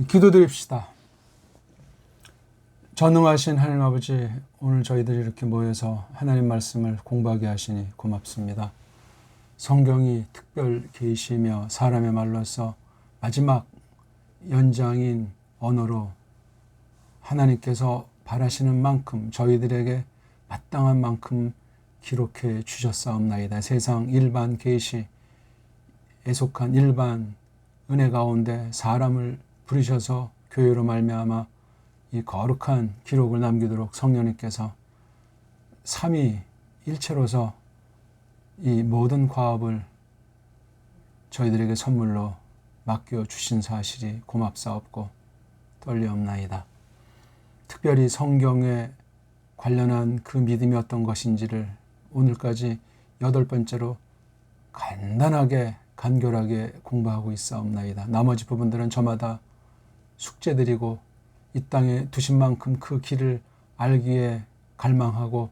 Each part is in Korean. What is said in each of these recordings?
기도드립시다. 전능하신 하나님 아버지, 오늘 저희들이 이렇게 모여서 하나님 말씀을 공부하게 하시니 고맙습니다. 성경이 특별 계시며 사람의 말로서 마지막 연장인 언어로 하나님께서 바라시는 만큼 저희들에게 마땅한 만큼 기록해 주셨사옵나이다. 세상 일반 계시에 속한 일반 은혜 가운데 사람을 부르셔서 교회로 말미암아 이 거룩한 기록을 남기도록 성령님께서 삼위일체로서 이 모든 과업을 저희들에게 선물로 맡겨주신 사실이 고맙사옵고 떨려옵나이다. 특별히 성경에 관련한 그 믿음이 어떤 것인지를 오늘까지 8번째로 간단하게 간결하게 공부하고 있사옵나이다. 나머지 부분들은 저마다 숙제드리고 이 땅에 두신 만큼 그 길을 알기에 갈망하고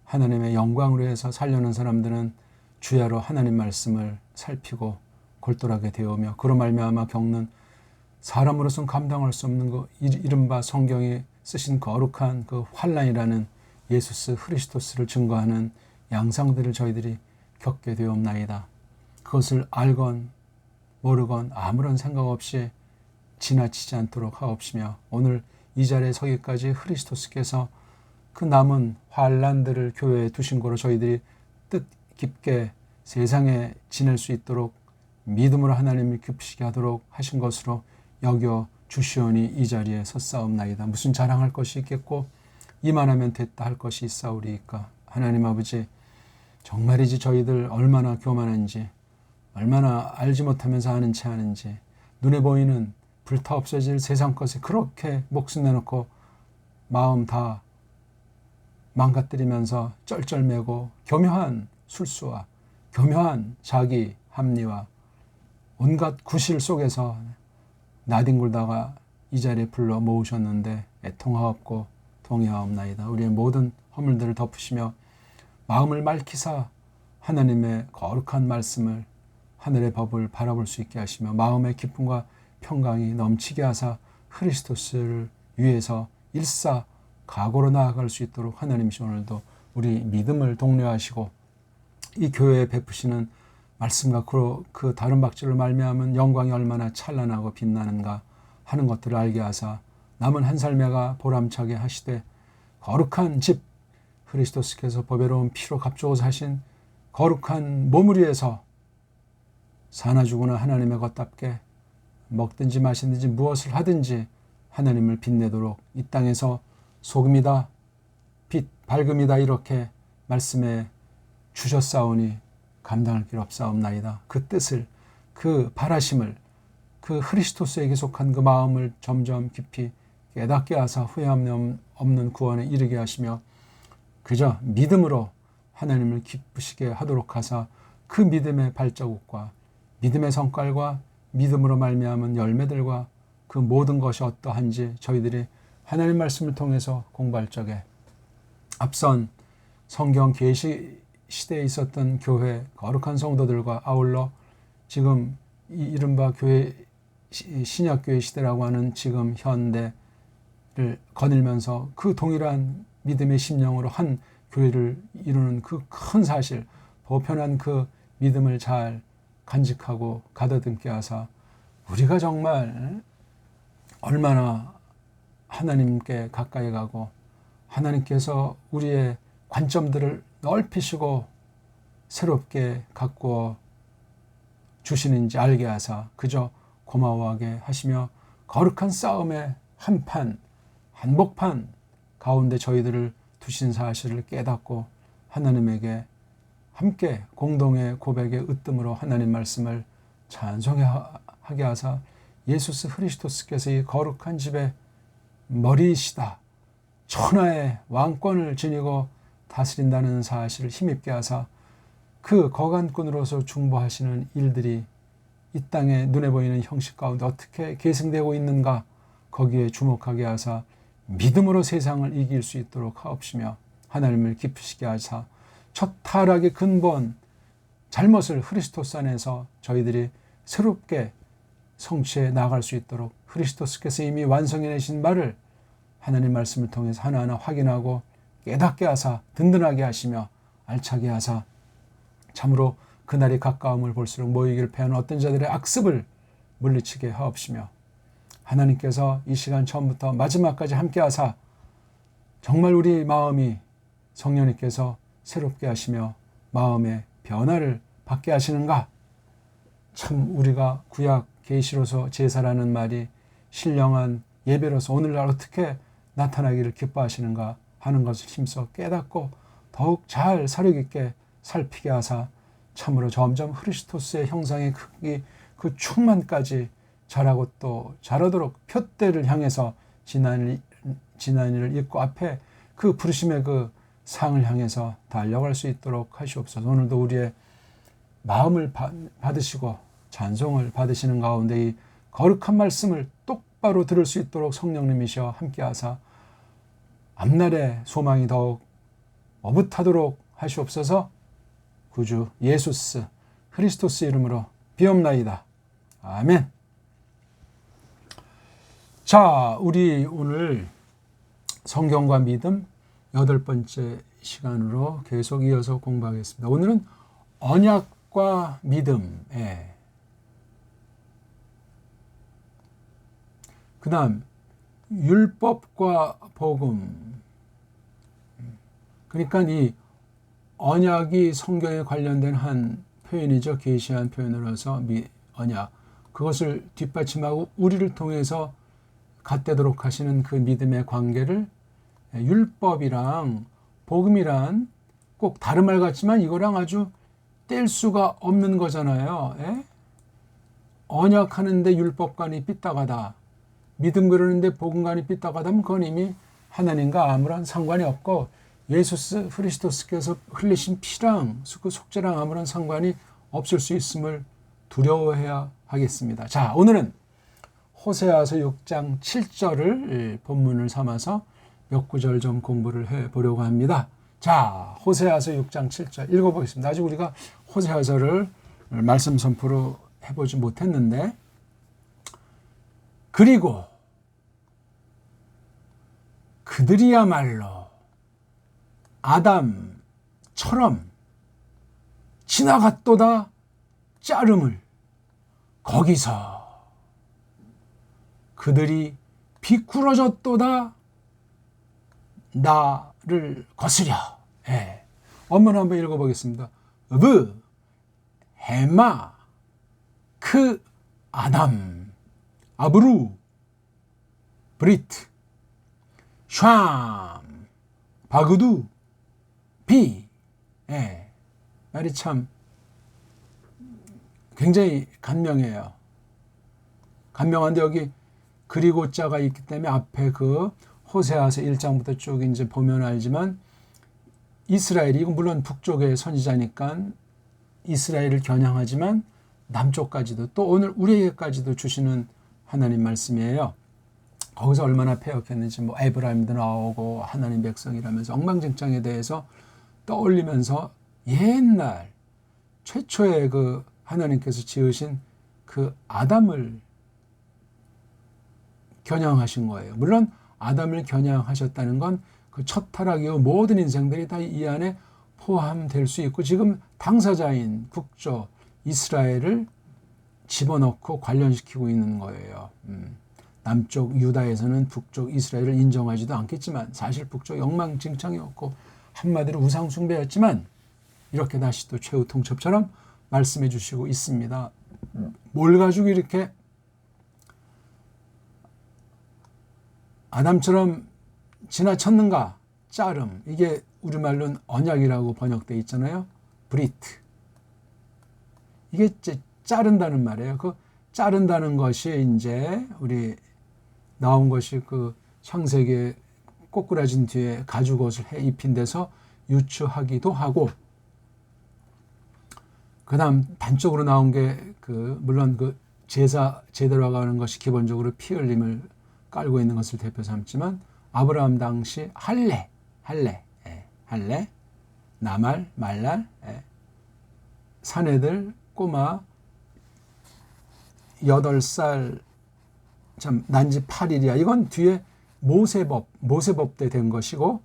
하나님의 영광으로 해서 살려는 사람들은 주야로 하나님 말씀을 살피고 골똘하게 되오며 그로 말미암아 겪는 사람으로서는 감당할 수 없는 그 이른바 성경이 쓰신 거룩한 그 환난이라는 예수스 그리스도스를 증거하는 양상들을 저희들이 겪게 되옵나이다. 그것을 알건 모르건 아무런 생각 없이 지나치지 않도록 하옵시며 오늘 이 자리에 서기까지 그리스도스께서 그 남은 환난들을 교회에 두신 거로 저희들이 뜻깊게 세상에 지낼 수 있도록 믿음으로 하나님을 기쁘시게 하도록 하신 것으로 여겨 주시오니 이 자리에 섰사옵나이다. 무슨 자랑할 것이 있겠고 이만하면 됐다 할 것이 있사오리이까. 하나님 아버지, 정말이지 저희들 얼마나 교만한지, 얼마나 알지 못하면서 아는 체 하는지, 눈에 보이는 불타 없어질 세상 것에 그렇게 목숨 내놓고 마음 다 망가뜨리면서 쩔쩔매고 교묘한 술수와 교묘한 자기 합리와 온갖 구실 속에서 나뒹굴다가 이 자리에 불러 모으셨는데 애통하옵고 동의하옵나이다. 우리의 모든 허물들을 덮으시며 마음을 맑히사 하나님의 거룩한 말씀을 하늘의 법을 바라볼 수 있게 하시며 마음의 기쁨과 평강이 넘치게 하사 그리스도스를 위해서 일사 각오로 나아갈 수 있도록 하나님이 오늘도 우리 믿음을 독려하시고 이 교회에 베푸시는 말씀과 그 다른 박질로 말미암은 영광이 얼마나 찬란하고 빛나는가 하는 것들을 알게 하사 남은 한 삶에가 보람차게 하시되 거룩한 집 그리스도스께서 보배로운 피로 값주고 하신 거룩한 몸을 위해서 사나 죽으나 하나님의 것답게 먹든지 마시든지 무엇을 하든지 하나님을 빛내도록 이 땅에서 소금이다, 빛, 밝음이다 이렇게 말씀해 주셨사오니 감당할 길 없사옵나이다. 그 뜻을, 그 바라심을, 그 그리스도스에게 속한 그 마음을 점점 깊이 깨닫게 하사 후회함 없는 구원에 이르게 하시며 그저 믿음으로 하나님을 기쁘시게 하도록 하사 그 믿음의 발자국과 믿음의 성깔과 믿음으로 말미암은 열매들과 그 모든 것이 어떠한지 저희들이 하나님 말씀을 통해서 공부할 적에 앞선 성경 계시 시대에 있었던 교회 거룩한 성도들과 아울러 지금 이 이른바 교회 신약교회 시대라고 하는 지금 현대를 거닐면서 그 동일한 믿음의 심령으로 한 교회를 이루는 그 큰 사실, 보편한 그 믿음을 잘 간직하고 가다듬게 하사 우리가 정말 얼마나 하나님께 가까이 가고 하나님께서 우리의 관점들을 넓히시고 새롭게 가꾸어 주시는지 알게 하사 그저 고마워하게 하시며 거룩한 싸움의 한판, 한복판 가운데 저희들을 두신 사실을 깨닫고 하나님에게 함께 공동의 고백의 으뜸으로 하나님 말씀을 찬송하게 하사 예수스 그리스도스께서 이 거룩한 집의 머리이시다. 천하의 왕권을 지니고 다스린다는 사실을 힘입게 하사 그 거간꾼으로서 중보하시는 일들이 이 땅에 눈에 보이는 형식 가운데 어떻게 계승되고 있는가 거기에 주목하게 하사 믿음으로 세상을 이길 수 있도록 하옵시며 하나님을 기쁘시게 하사 첫 타락의 근본 잘못을 그리스도스 안에서 저희들이 새롭게 성취해 나갈 수 있도록 그리스도께서 이미 완성해내신 바를 하나님 말씀을 통해서 하나하나 확인하고 깨닫게 하사 든든하게 하시며 알차게 하사 참으로 그날이 가까움을 볼수록 모이기를 패하는 어떤 자들의 악습을 물리치게 하옵시며 하나님께서 이 시간 처음부터 마지막까지 함께 하사 정말 우리 마음이 성령님께서 새롭게 하시며 마음의 변화를 받게 하시는가. 참 우리가 구약 계시로서 제사라는 말이 신령한 예배로서 오늘날 어떻게 나타나기를 기뻐하시는가 하는 것을 힘써 깨닫고 더욱 잘 사력 있게 살피게 하사 참으로 점점 그리스도스의 형상의 크기 그 충만까지 자라고 또 자라도록 표대를 향해서 지난 일을 잊고 앞에 그 부르심의 그 상을 향해서 달려갈 수 있도록 하시옵소서. 오늘도 우리의 마음을 받으시고 찬송을 받으시는 가운데 이 거룩한 말씀을 똑바로 들을 수 있도록 성령님이시여 함께하사 앞날의 소망이 더욱 어긋하도록 하시옵소서. 구주 예수스 그리스도스 이름으로 비옵나이다. 아멘. 자, 우리 오늘 성경과 믿음 8번째 시간으로 계속 이어서 공부하겠습니다. 오늘은 언약과 믿음에 그 다음 율법과 복음. 그러니까 이 언약이 성경에 관련된 한 표현이죠. 계시한 표현으로서 언약. 그것을 뒷받침하고 우리를 통해서 갖대도록 하시는 그 믿음의 관계를 율법이랑 복음이란 꼭 다른 말 같지만 이거랑 아주 뗄 수가 없는 거잖아요. 예? 언약하는데 율법관이 삐딱하다. 믿음 그러는데 복음관이 삐딱하다면 그건 이미 하나님과 아무런 상관이 없고 예수 그리스도께서 흘리신 피랑 그 속죄랑 아무런 상관이 없을 수 있음을 두려워해야 하겠습니다. 자, 오늘은 호세아서 6장 7절을 본문을 삼아서 몇 구절 좀 공부를 해보려고 합니다. 자, 호세아서 6장 7절 읽어보겠습니다. 아직 우리가 호세아서를 말씀 선포로 해보지 못했는데, 그리고 그들이야말로 아담처럼 지나갔도다 자름을 거기서 그들이 비꾸러졌도다 나를 거스려. 예. 원문 한번 읽어보겠습니다. 브 헤마 크 아담 아브루 브리트 샴 바그두 비. 예. 말이 참 굉장히 간명해요. 간명한데 여기 그리고 자가 있기 때문에 앞에 그 호세아서 1장부터 쭉 이제 보면 알지만 이스라엘이, 이건 물론 북쪽의 선지자니까 이스라엘을 겨냥하지만 남쪽까지도 또 오늘 우리에게까지도 주시는 하나님 말씀이에요. 거기서 얼마나 패역했는지 뭐 에브라임도 나오고 하나님 백성이라면서 엉망진창에 대해서 떠올리면서 옛날 최초의 그 하나님께서 지으신 그 아담을 겨냥하신 거예요. 물론 아담을 겨냥하셨다는 건 그 첫 타락 이후 모든 인생들이 다 이 안에 포함될 수 있고 지금 당사자인 국조 이스라엘을 집어넣고 관련시키고 있는 거예요. 남쪽 유다에서는 북쪽 이스라엘을 인정하지도 않겠지만 사실 북쪽 엉망진창이었고 한마디로 우상숭배였지만 이렇게 다시 또 최후 통첩처럼 말씀해 주시고 있습니다. 뭘 가지고 이렇게 아담처럼 지나쳤는가? 자름. 이게 우리말로는 언약이라고 번역되어 있잖아요. 브리트. 이게 자른다는 말이에요. 그 자른다는 것이 이제 우리 나온 것이 그 창세기에 꼬꾸라진 뒤에 가죽옷을 해 입힌 데서 유추하기도 하고, 그 다음 단적으로 나온 게 물론 그 제대로 가는 것이 기본적으로 피 흘림을 깔고 있는 것을 대표 삼지만 아브라함 당시 할례, 나말, 말날, 사내들, 꼬마 8살 참 난지 8일이야. 이건 뒤에 모세법 때 된 것이고,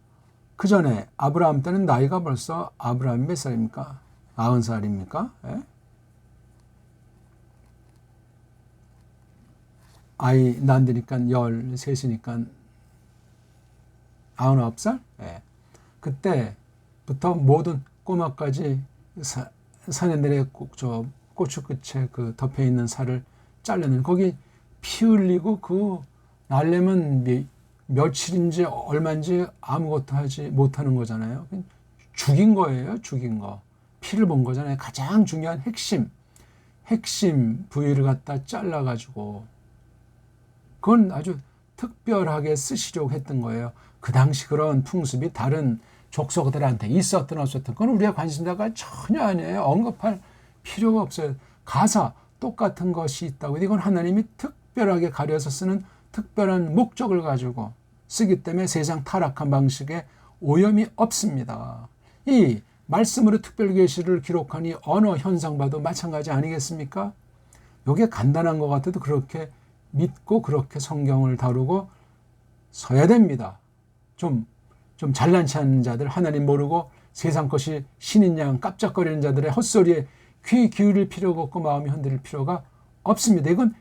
그 전에 아브라함 때는 나이가 벌써 아브라함이 몇 살입니까? 90살입니까? 예? 아이 낳으니까 13이니까 99살? 예. 그때부터 모든 꼬마까지 산에 내려 저 고추 끝에 그 덮여 있는 살을 잘라낸, 거기 피 흘리고 그 날려면 며칠인지 얼마인지 아무것도 하지 못하는 거잖아요. 죽인 거예요. 죽인 거. 피를 본 거잖아요. 가장 중요한 핵심 부위를 갖다 잘라가지고, 그건 아주 특별하게 쓰시려고 했던 거예요. 그 당시 그런 풍습이 다른 족속들한테 있었든 없었든 그건 우리가 관심사가 전혀 아니에요. 언급할 필요가 없어요. 가사 똑같은 것이 있다고. 이건 하나님이 특별하게 가려서 쓰는 특별한 목적을 가지고 쓰기 때문에 세상 타락한 방식에 오염이 없습니다. 이 말씀으로 특별계시를 기록한 이 언어 현상과도 마찬가지 아니겠습니까? 이게 간단한 것 같아도 그렇게 믿고 그렇게 성경을 다루고 서야 됩니다. 좀 잘난치 않은 자들, 하나님 모르고 세상 것이 신인 양 깜짝거리는 자들의 헛소리에 귀 기울일 필요가 없고 마음이 흔들릴 필요가 없습니다. 이건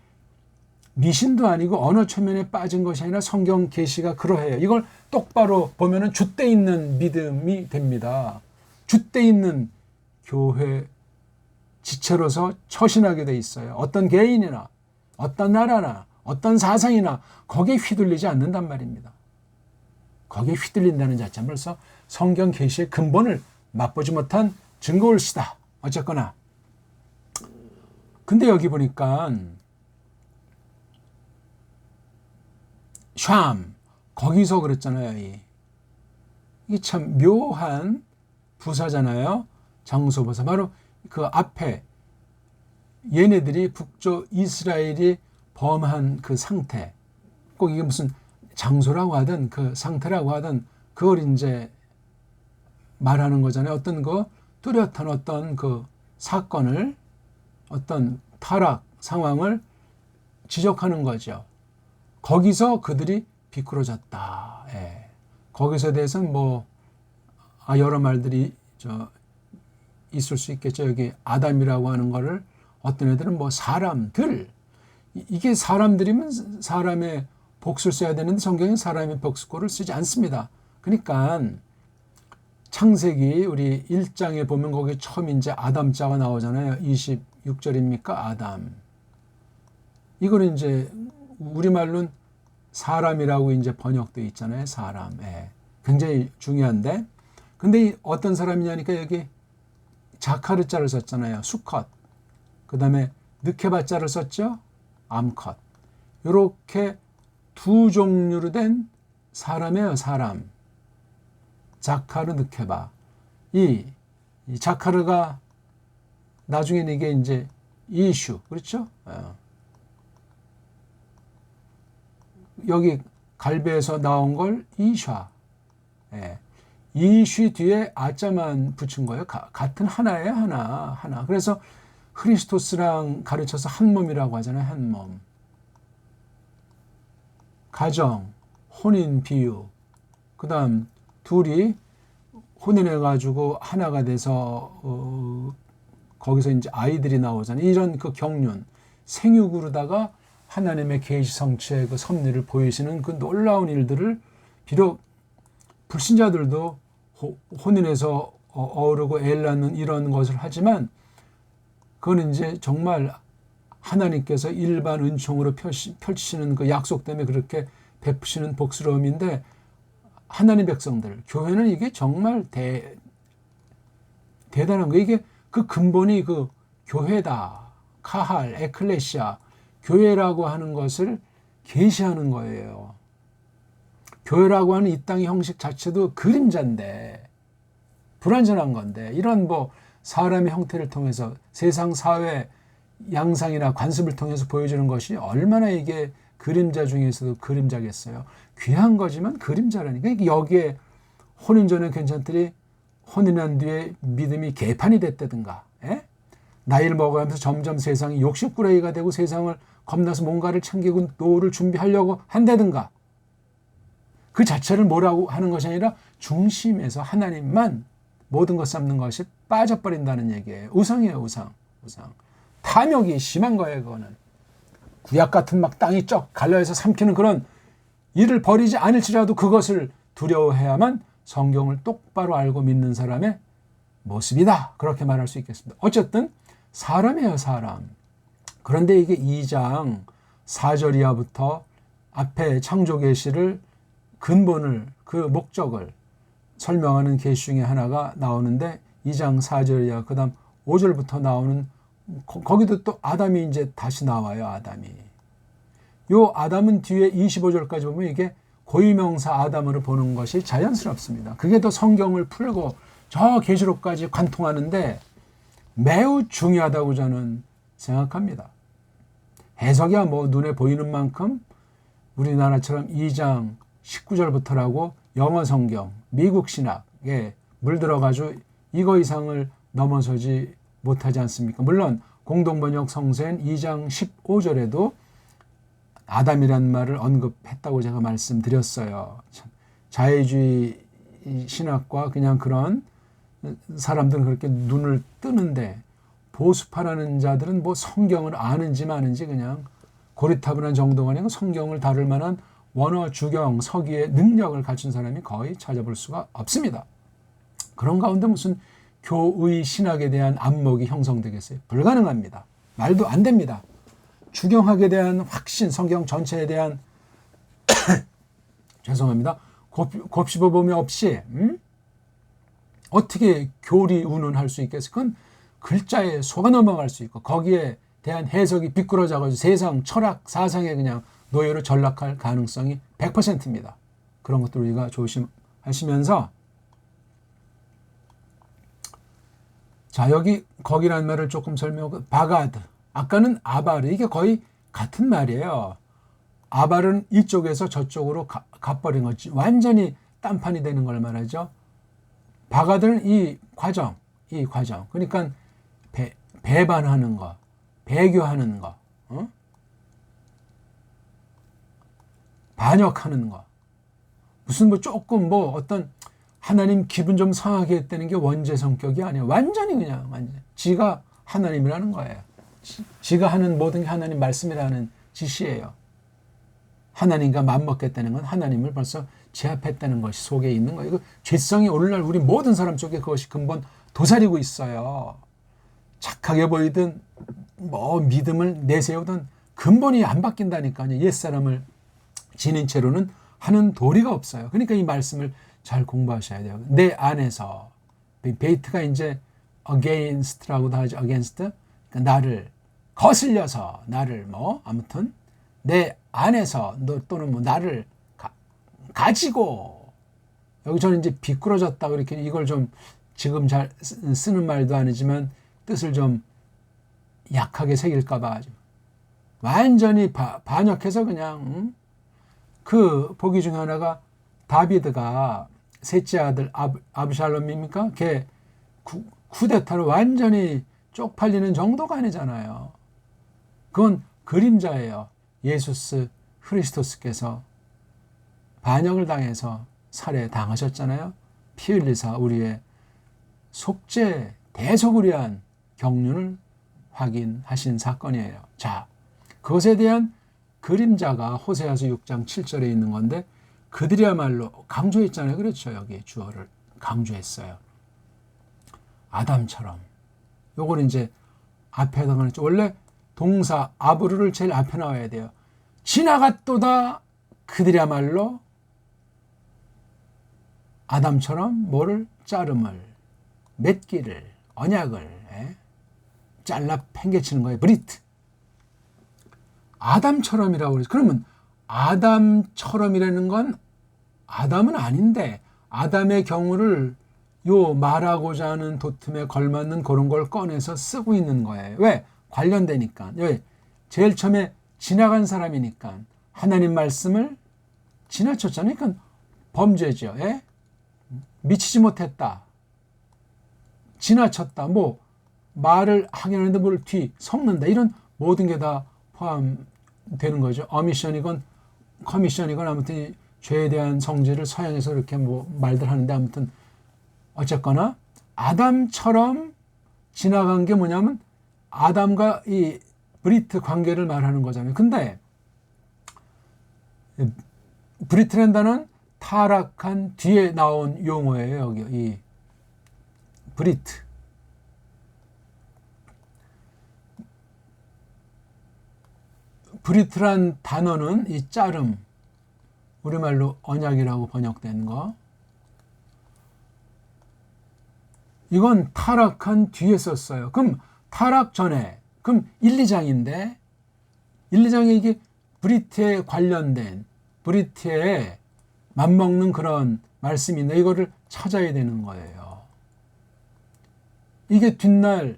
미신도 아니고 언어 최면에 빠진 것이 아니라 성경 계시가 그러해요. 이걸 똑바로 보면은 줏대 있는 믿음이 됩니다. 줏대 있는 교회 지체로서 처신하게 돼 있어요. 어떤 개인이나 어떤 나라나 어떤 사상이나 거기에 휘둘리지 않는단 말입니다. 거기에 휘둘린다는 자체는 벌써 성경 계시의 근본을 맛보지 못한 증거일시다. 어쨌거나. 근데 여기 보니까 샴, 거기서 그랬잖아요. 이게 참 묘한 부사잖아요. 장소부사. 바로 그 앞에 얘네들이 북쪽 이스라엘이 범한 그 상태, 꼭 이게 무슨 장소라고 하든 그 상태라고 하든 그걸 이제 말하는 거잖아요. 어떤 그 뚜렷한 어떤 그 사건을, 어떤 타락 상황을 지적하는 거죠. 거기서 그들이 비뚤어졌다. 예. 거기서에 대해서는 여러 말들이 있을 수 있겠죠. 여기 아담이라고 하는 거를 어떤 애들은 사람들, 이게 사람들이면 사람의 복수를 써야 되는데 성경은 사람의 복수를 쓰지 않습니다. 그러니까 창세기 우리 1장에 보면 거기 처음 이제 아담자가 나오잖아요. 26절입니까? 아담. 이거는 이제 우리말로는 사람이라고 이제 번역되어 있잖아요. 사람. 예. 굉장히 중요한데. 근데 어떤 사람이냐니까 여기 자카르자를 썼잖아요. 수컷. 그 다음에 느케바자를 썼죠. 암컷. 이렇게 두 종류로 된 사람이에요. 사람. 자카르, 느케바. 이 자카르가 나중에는 이게 이제 이슈. 그렇죠? 여기 갈배에서 나온 걸 이샤. 예. 이슈 뒤에 아자만 붙인 거예요. 같은 하나예요. 하나. 그래서 크리스토스랑 가르쳐서 한 몸이라고 하잖아요. 한 몸. 가정, 혼인 비유. 그 다음 둘이 혼인해가지고 하나가 돼서 거기서 이제 아이들이 나오잖아요. 이런 그 경륜. 생육으로다가 하나님의 계시 성취의 그 섭리를 보이시는 그 놀라운 일들을, 비록 불신자들도 혼인해서 어우르고 애를 낳는 이런 것을 하지만 그건 이제 정말 하나님께서 일반 은총으로 펼치시는 그 약속 때문에 그렇게 베푸시는 복스러움인데, 하나님 백성들, 교회는 이게 정말 대단한 거예요. 이게 그 근본이 그 교회다. 카할, 에클레시아, 교회라고 하는 것을 계시하는 거예요. 교회라고 하는 이 땅의 형식 자체도 그림자인데, 불완전한 건데, 이런 사람의 형태를 통해서 세상 사회 양상이나 관습을 통해서 보여주는 것이 얼마나 이게 그림자 중에서도 그림자겠어요. 귀한 거지만 그림자라니까. 여기에 혼인 전에 괜찮더니 혼인한 뒤에 믿음이 개판이 됐다든가, 예? 나이를 먹어가면서 점점 세상이 욕심꾸러기가 되고 세상을 겁나서 뭔가를 챙기고 노후를 준비하려고 한다든가, 그 자체를 뭐라고 하는 것이 아니라 중심에서 하나님만 모든 것 삼는 것이 빠져버린다는 얘기예요. 우상이에요, 우상. 탐욕이 심한 거예요, 그거는. 구약 같은 막 땅이 쩍 갈라해서 삼키는 그런 일을 벌이지 않을지라도 그것을 두려워해야만 성경을 똑바로 알고 믿는 사람의 모습이다, 그렇게 말할 수 있겠습니다. 어쨌든 사람이에요, 사람. 그런데 이게 2장 4절 이하부터 앞에 창조 계시를 근본을, 그 목적을 설명하는 계시 중에 하나가 나오는데 2장 4절 이하 그 다음 5절부터 나오는, 거기도 또 아담이 이제 다시 나와요. 아담이. 요 아담은 뒤에 25절까지 보면 이게 고유명사 아담으로 보는 것이 자연스럽습니다. 그게 더 성경을 풀고 저 계시록까지 관통하는데 매우 중요하다고 저는 생각합니다. 해석이야 뭐 눈에 보이는 만큼 우리나라처럼 2장 19절부터라고 영어 성경, 미국 신학에 물들어가지고 이거 이상을 넘어서지 못하지 않습니까? 물론 공동번역 성서엔 2장 15절에도 아담이라는 말을 언급했다고 제가 말씀드렸어요. 자유주의 신학과 그냥 그런 사람들은 그렇게 눈을 뜨는데, 보수파라는 자들은 뭐 성경을 아는지 마는지 그냥 고리타분한 정도가 아니고 성경을 다룰 만한 원어, 주경, 서기의 능력을 갖춘 사람이 거의 찾아볼 수가 없습니다. 그런 가운데 무슨 교의 신학에 대한 안목이 형성되겠어요? 불가능합니다. 말도 안 됩니다. 주경학에 대한 확신, 성경 전체에 대한 죄송합니다. 곱씹어봄이 없이 어떻게 교리 운운할 수 있겠어요? 그건 글자에 속아 넘어갈 수 있고 거기에 대한 해석이 비꾸러져가지고 세상 철학, 사상에 그냥 노예로 전락할 가능성이 100%입니다. 그런 것들 우리가 조심하시면서, 자, 여기 거기라는 말을 조금 설명하고, 바가드, 아까는 아바르, 이게 거의 같은 말이에요. 아바르는 이쪽에서 저쪽으로 가버린 거지, 완전히 딴판이 되는 걸 말하죠. 바가드는 이 과정, 그러니까 배반하는 거, 배교하는 거, 반역하는 거, 무슨 뭐 조금 뭐 어떤 하나님 기분 좀 상하게 했다는 게 원죄 성격이 아니에요. 완전히 지가 하나님이라는 거예요. 지가 하는 모든 게 하나님 말씀이라는 짓이에요. 하나님과 맞먹겠다는 건 하나님을 벌써 제압했다는 것이 속에 있는 거예요. 죄성이 오늘날 우리 모든 사람 속에 그것이 근본 도사리고 있어요. 착하게 보이든 뭐 믿음을 내세우든 근본이 안 바뀐다니까요. 옛사람을 지닌 채로는 하는 도리가 없어요. 그러니까 이 말씀을 잘 공부하셔야 돼요. 내 안에서, 베이트가 이제 against라고도 하죠. against. 그러니까 나를 거슬려서, 나를 뭐 아무튼 내 안에서 또는 뭐 나를 가지고, 여기 저는 이제 비꾸러졌다고 이렇게 이걸 좀 지금 잘 쓰는 말도 아니지만 뜻을 좀 약하게 새길까봐 완전히 반역해서 그냥 그 보기 중 하나가 다비드가 셋째 아들 아브샬롬입니까? 걔 쿠데타로 완전히 쪽팔리는 정도가 아니잖아요. 그건 그림자예요. 예수스 크리스토스께서 반역을 당해서 살해당하셨잖아요. 피 흘리사 우리의 속죄 대속을 위한 경륜을 확인하신 사건이에요. 자, 그것에 대한 그림자가 호세아서 6장 7절에 있는 건데, 그들이야말로 강조했잖아요. 그렇죠. 여기 주어를 강조했어요. 아담처럼. 요걸 이제 앞에 해당하는, 원래 동사 아브르를 제일 앞에 나와야 돼요. 지나갔도다 그들이야말로 아담처럼 뭐를 자름을, 맺기를, 언약을 잘라 팽개치는 거예요. 브리트. 아담처럼이라고 그래서, 그러면 아담처럼이라는 건 아담은 아닌데 아담의 경우를 요 말하고자 하는 도틈에 걸맞는 그런 걸 꺼내서 쓰고 있는 거예요. 왜? 관련되니까. 왜? 제일 처음에 지나간 사람이니까 하나님 말씀을 지나쳤잖아요. 그러니까 범죄죠. 미치지 못했다. 지나쳤다. 뭐 말을 하긴 하는데 뭘 섞는다. 이런 모든 게 다 포함되는 거죠. 어미션이건 커미션이건 아무튼 죄에 대한 성질을 서양에서 이렇게 뭐 말들 하는데 아무튼 어쨌거나 아담처럼 지나간 게 뭐냐면 아담과 이 브리트 관계를 말하는 거잖아요. 근데 브리트랜다는 타락한 뒤에 나온 용어예요. 여기 이 브리트. 브리트란 단어는 이 짜름, 우리말로 언약이라고 번역된 거. 이건 타락한 뒤에 썼어요. 그럼 타락 전에, 그럼 1, 2장인데 1, 2장에 이게 브리트에 관련된 브리트에 맞먹는 그런 말씀이 있는데 이거를 찾아야 되는 거예요. 이게 뒷날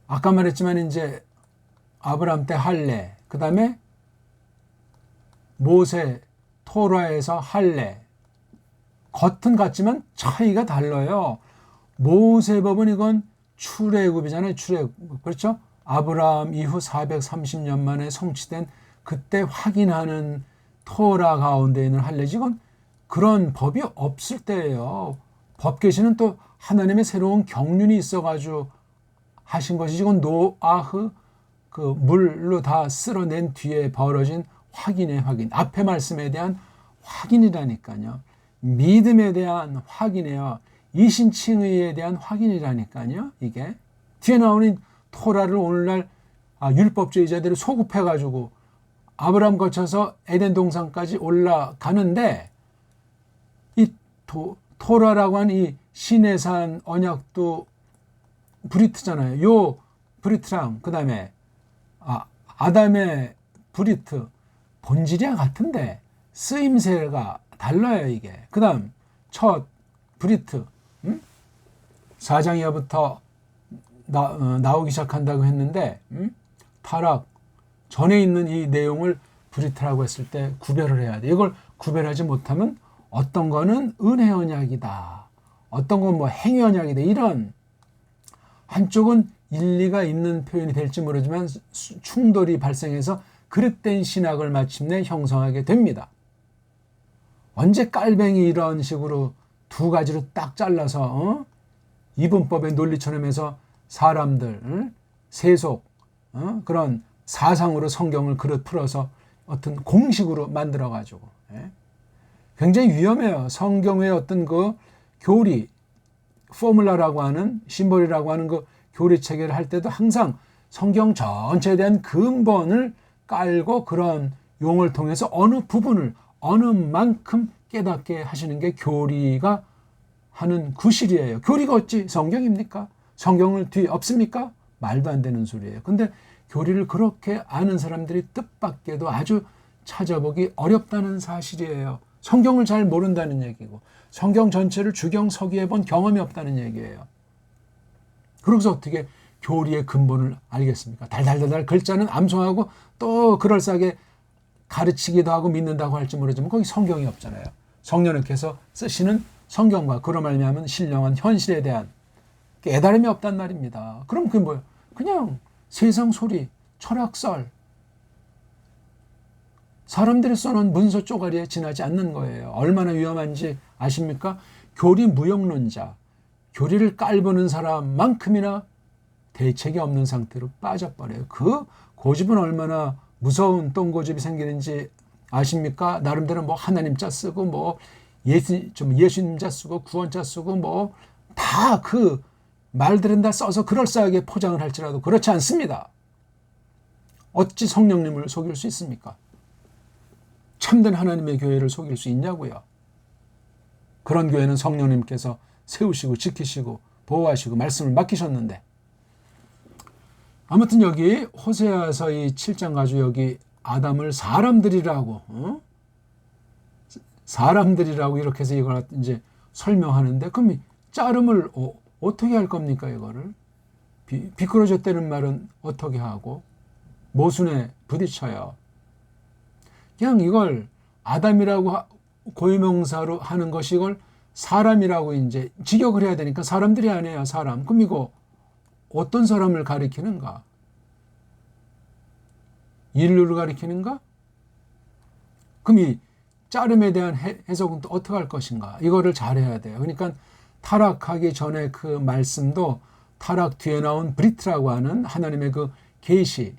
아까 말했지만 이제 아브라함 때 할례, 그 다음에 모세 토라에서 할례, 겉은 같지만 차이가 달라요. 모세법은 이건 출애굽이잖아요. 출애굽. 그렇죠? 아브라함 이후 430년 만에 성취된 그때 확인하는 토라 가운데 있는 할례지. 이건 그런 법이 없을 때예요. 법계시는 또 하나님의 새로운 경륜이 있어가지고 하신 것이지. 이건 노아흐 그 물로 다 쓸어낸 뒤에 벌어진 확인의 확인. 앞에 말씀에 대한 확인이라니까요. 믿음에 대한 확인이에요. 이신칭의에 대한 확인이라니까요. 이게 뒤에 나오는 토라를 오늘날 율법주의자들이 소급해가지고 아브라함 거쳐서 에덴 동산까지 올라가는데 이 토라라고 하는 이 시내산 언약도 브리트잖아요. 요 브리트랑 그 다음에 아담의 브리트 본질이야 같은데 쓰임새가 달라요. 이게. 그 다음 첫 브리트 4장 이하부터 나오기 시작한다고 했는데 타락 전에 있는 이 내용을 브리트라고 했을 때 구별을 해야 돼. 이걸 구별하지 못하면 어떤 거는 은혜 언약이다, 어떤 건 뭐 행위 언약이다, 이런 한쪽은 일리가 있는 표현이 될지 모르지만 충돌이 발생해서 그릇된 신학을 마침내 형성하게 됩니다. 언제 깔뱅이 이런 식으로 두 가지로 딱 잘라서 이분법의 논리처럼 해서 사람들 세속 그런 사상으로 성경을 그릇 풀어서 어떤 공식으로 만들어 가지고 굉장히 위험해요. 성경의 어떤 그 교리 포뮬라라고 하는 심볼이라고 하는 그 교리 체계를 할 때도 항상 성경 전체에 대한 근본을 깔고 그런 용어를 통해서 어느 부분을 어느 만큼 깨닫게 하시는 게 교리가 하는 구실이에요. 교리가 어찌 성경입니까? 성경을 뒤에 없습니까? 말도 안 되는 소리예요. 근데 교리를 그렇게 아는 사람들이 뜻밖에도 아주 찾아보기 어렵다는 사실이에요. 성경을 잘 모른다는 얘기고 성경 전체를 주경서기해 본 경험이 없다는 얘기예요. 그러고서 어떻게 교리의 근본을 알겠습니까? 달달달달 글자는 암송하고 또 그럴싸하게 가르치기도 하고 믿는다고 할지 모르지만 거기 성경이 없잖아요. 성령님께서 쓰시는 성경과 그로 말미암은 신령한 현실에 대한 깨달음이 없단 말입니다. 그럼 그게 뭐예요? 그냥 세상 소리, 철학설, 사람들이 써놓은 문서 쪼가리에 지나지 않는 거예요. 얼마나 위험한지 아십니까? 교리 무용론자, 교리를 깔보는 사람만큼이나 대책이 없는 상태로 빠져버려요. 그 고집은 얼마나 무서운 똥고집이 생기는지 아십니까? 나름대로 뭐 하나님자 쓰고 뭐 예수님자 쓰고 구원자 쓰고 뭐 다 그 말들은 다 써서 그럴싸하게 포장을 할지라도 그렇지 않습니다. 어찌 성령님을 속일 수 있습니까? 참된 하나님의 교회를 속일 수 있냐고요. 그런 교회는 성령님께서 세우시고 지키시고 보호하시고 말씀을 맡기셨는데 아무튼 여기 호세아서 이 7장 가지고 여기 아담을 사람들이라고 사람들이라고 이렇게 해서 이걸 이제 설명하는데 그럼 자름을 어떻게 할 겁니까? 이거를 비끄러졌다는 말은 어떻게 하고 모순에 부딪혀요. 그냥 이걸 아담이라고 고유명사로 하는 것이 이걸 사람이라고 이제 직역을 해야 되니까 사람들이 아니에요, 사람. 그럼 이거 어떤 사람을 가리키는가? 인류를 가리키는가? 그럼 이 짜름에 대한 해석은 또 어떻게 할 것인가? 이거를 잘해야 돼요. 그러니까 타락하기 전에 그 말씀도 타락 뒤에 나온 브리트라고 하는 하나님의 그 계시,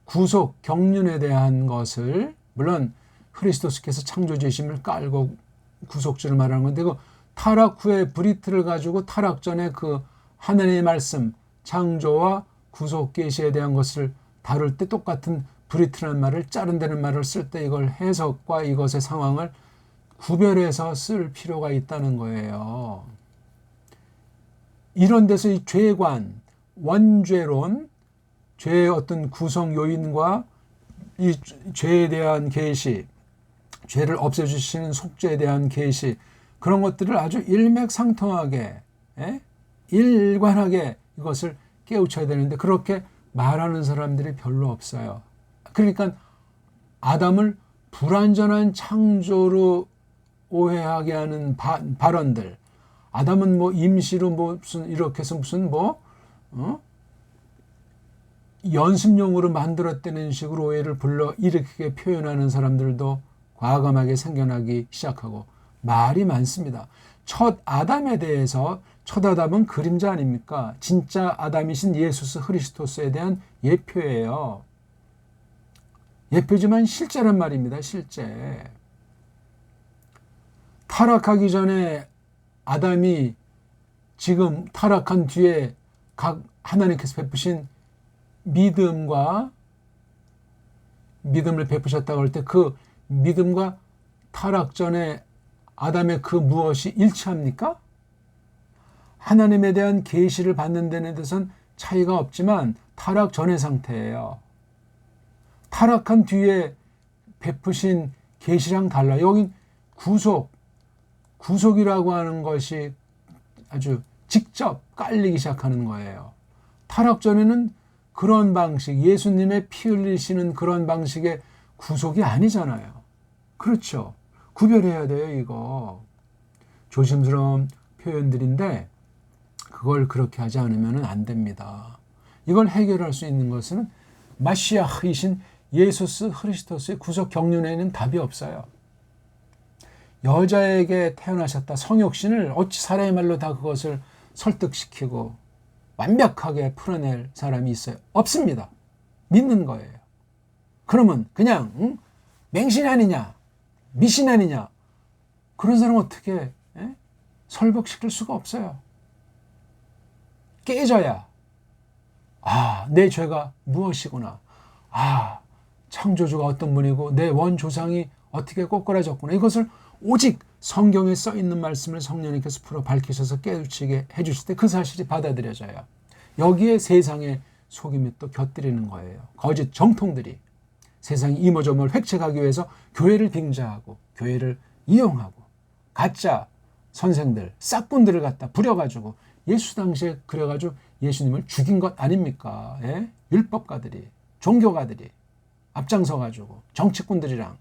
구속, 경륜에 대한 것을, 물론 그리스도께서 창조주심을 깔고 구속주를 말하는 건데, 그 타락 후에 브리트를 가지고 타락 전에 그 하나님의 말씀, 창조와 구속 계시에 대한 것을 다룰 때 똑같은 브리트라는 말을, 자른다는 말을 쓸 때 이걸 해석과 이것의 상황을 구별해서 쓸 필요가 있다는 거예요. 이런 데서 이 죄관, 원죄론, 죄의 어떤 구성 요인과 이 죄에 대한 계시, 죄를 없애주시는 속죄에 대한 계시, 그런 것들을 아주 일맥상통하게, 일관하게 이것을 깨우쳐야 되는데 그렇게 말하는 사람들이 별로 없어요. 그러니까 아담을 불완전한 창조로 오해하게 하는 발언들, 아담은 뭐 임시로 뭐 무슨 이렇게 해서 무슨 연습용으로 만들었다는 식으로 오해를 불러 일으키게 표현하는 사람들도 과감하게 생겨나기 시작하고 말이 많습니다. 첫 아담에 대해서, 첫 아담은 그림자 아닙니까? 진짜 아담이신 예수스 그리스도스에 대한 예표예요. 예표지만 실제란 말입니다. 실제. 타락하기 전에 아담이 지금 타락한 뒤에 각 하나님께서 베푸신 믿음을 베푸셨다고 할 때 그 믿음과 타락 전에 아담의 그 무엇이 일치합니까? 하나님에 대한 계시를 받는 데에 대해서는 차이가 없지만 타락 전의 상태예요. 타락한 뒤에 베푸신 계시랑 달라. 여긴 구속이라고 하는 것이 아주 직접 깔리기 시작하는 거예요. 타락 전에는 그런 방식, 예수님의 피 흘리시는 그런 방식의 구속이 아니잖아요. 그렇죠. 구별해야 돼요, 이거. 조심스러운 표현들인데 그걸 그렇게 하지 않으면 안 됩니다. 이걸 해결할 수 있는 것은 마시아흐이신 예수스 그리스도스의 구속 경륜에는 답이 없어요. 여자에게 태어나셨다. 성육신을 어찌 사람의 말로 다 그것을 설득시키고 완벽하게 풀어낼 사람이 있어요? 없습니다. 믿는 거예요. 그러면 그냥 맹신 아니냐, 미신 아니냐, 그런 사람 어떻게 설득시킬 수가 없어요. 깨져야 내 죄가 무엇이구나, 창조주가 어떤 분이고 내 원조상이 어떻게 꼬꾸라졌구나, 이것을 오직 성경에 써 있는 말씀을 성령님께서 풀어 밝히셔서 깨우치게 해주실 때 그 사실이 받아들여져요. 여기에 세상의 속임이 또 곁들이는 거예요. 거짓 정통들이 세상이 이모저모를 획책하기 위해서 교회를 빙자하고 교회를 이용하고 가짜 선생들, 싹꾼들을 갖다 부려가지고 예수 당시에 그래가지고 예수님을 죽인 것 아닙니까? 율법가들이, 종교가들이 앞장서가지고 정치꾼들이랑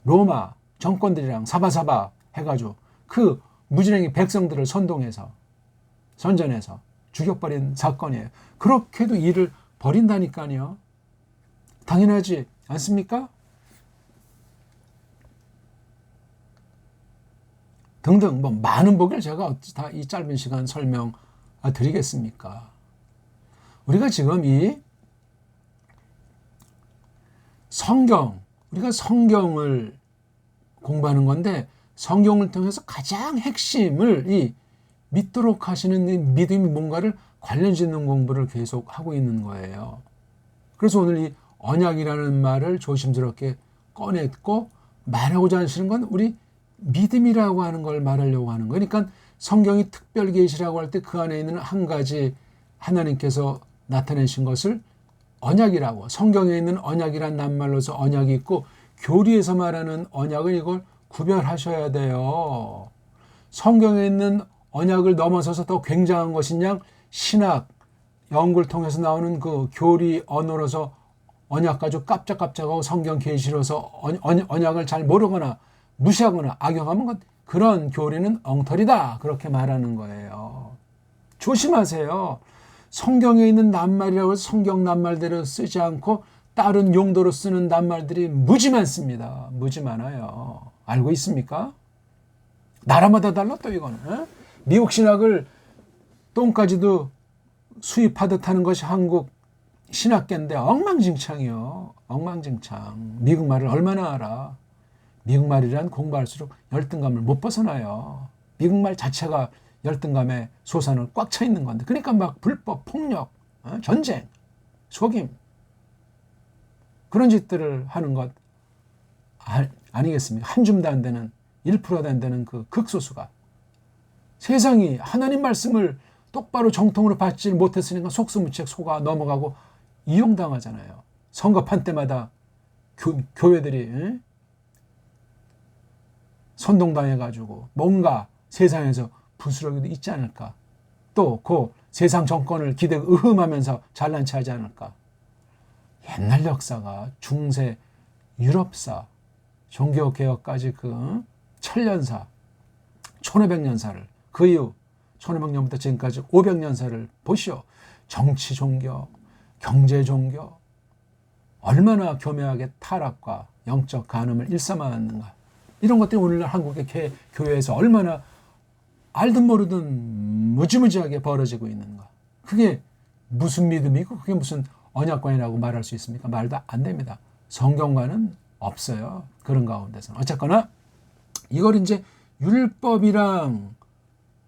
로마 정권들이랑 사바사바 해가지고 그 무지랭이 백성들을 선동해서 선전해서 죽여버린 사건이에요. 그렇게도 일을 벌인다니까요. 당연하지 않습니까? 등등 많은 보기를 제가 어찌 다 이 짧은 시간 설명 드리겠습니까? 우리가 지금 이 우리가 성경을 공부하는 건데 성경을 통해서 가장 핵심을 이 믿도록 하시는 이 믿음이 뭔가를 관련 짓는 공부를 계속 하고 있는 거예요. 그래서 오늘 이 언약이라는 말을 조심스럽게 꺼냈고 말하고자 하시는 건 우리 믿음이라고 하는 걸 말하려고 하는 거예요. 그러니까 성경이 특별 계시라고 할 때 그 안에 있는 한 가지 하나님께서 나타내신 것을 언약이라고, 성경에 있는 언약이란 낱말로서 언약이 있고 교리에서 말하는 언약은 이걸 구별하셔야 돼요. 성경에 있는 언약을 넘어서서 더 굉장한 것이냐, 신학, 연구를 통해서 나오는 그 교리 언어로서 언약 가지고 깜짝깜짝하고 성경 계시로서 언약을 잘 모르거나 무시하거나 악용하면 그런 교리는 엉터리다. 그렇게 말하는 거예요. 조심하세요. 성경에 있는 낱말이라고 해서 성경 낱말대로 쓰지 않고 다른 용도로 쓰는 낱말들이 무지 많습니다. 무지 많아요. 알고 있습니까? 나라마다 달라 또 이거는. 미국 신학을 똥까지도 수입하듯 하는 것이 한국 신학계인데 엉망진창이요. 엉망진창. 미국 말을 얼마나 알아. 미국 말이란 공부할수록 열등감을 못 벗어나요. 미국 말 자체가 열등감의 소산을 꽉 차 있는 건데. 그러니까 막 불법, 폭력, 전쟁, 속임 그런 짓들을 하는 것 아니겠습니까? 한 줌도 안 되는 1%도 안 되는 그 극소수가 세상이 하나님 말씀을 똑바로 정통으로 받지 못했으니까 속수무책 속아 넘어가고 이용당하잖아요. 선거판 때마다 교회들이 선동당해가지고 뭔가 세상에서 부스러기도 있지 않을까. 또 그 세상 정권을 의흠하면서 잘난 체 하지 않을까. 옛날 역사가 중세 유럽사 종교개혁까지 그 천년사 1500년사를 그 이후 1500년부터 지금까지 500년사를 보시오. 정치 종교, 경제 종교 얼마나 교묘하게 타락과 영적 간음을 일삼았는가. 이런 것들이 오늘날 한국의 교회에서 얼마나 알든 모르든 무지무지하게 벌어지고 있는가. 그게 무슨 믿음이고 그게 무슨 언약관이라고 말할 수 있습니까? 말도 안 됩니다. 성경과는 없어요. 그런 가운데서는. 어쨌거나 이걸 이제 율법이랑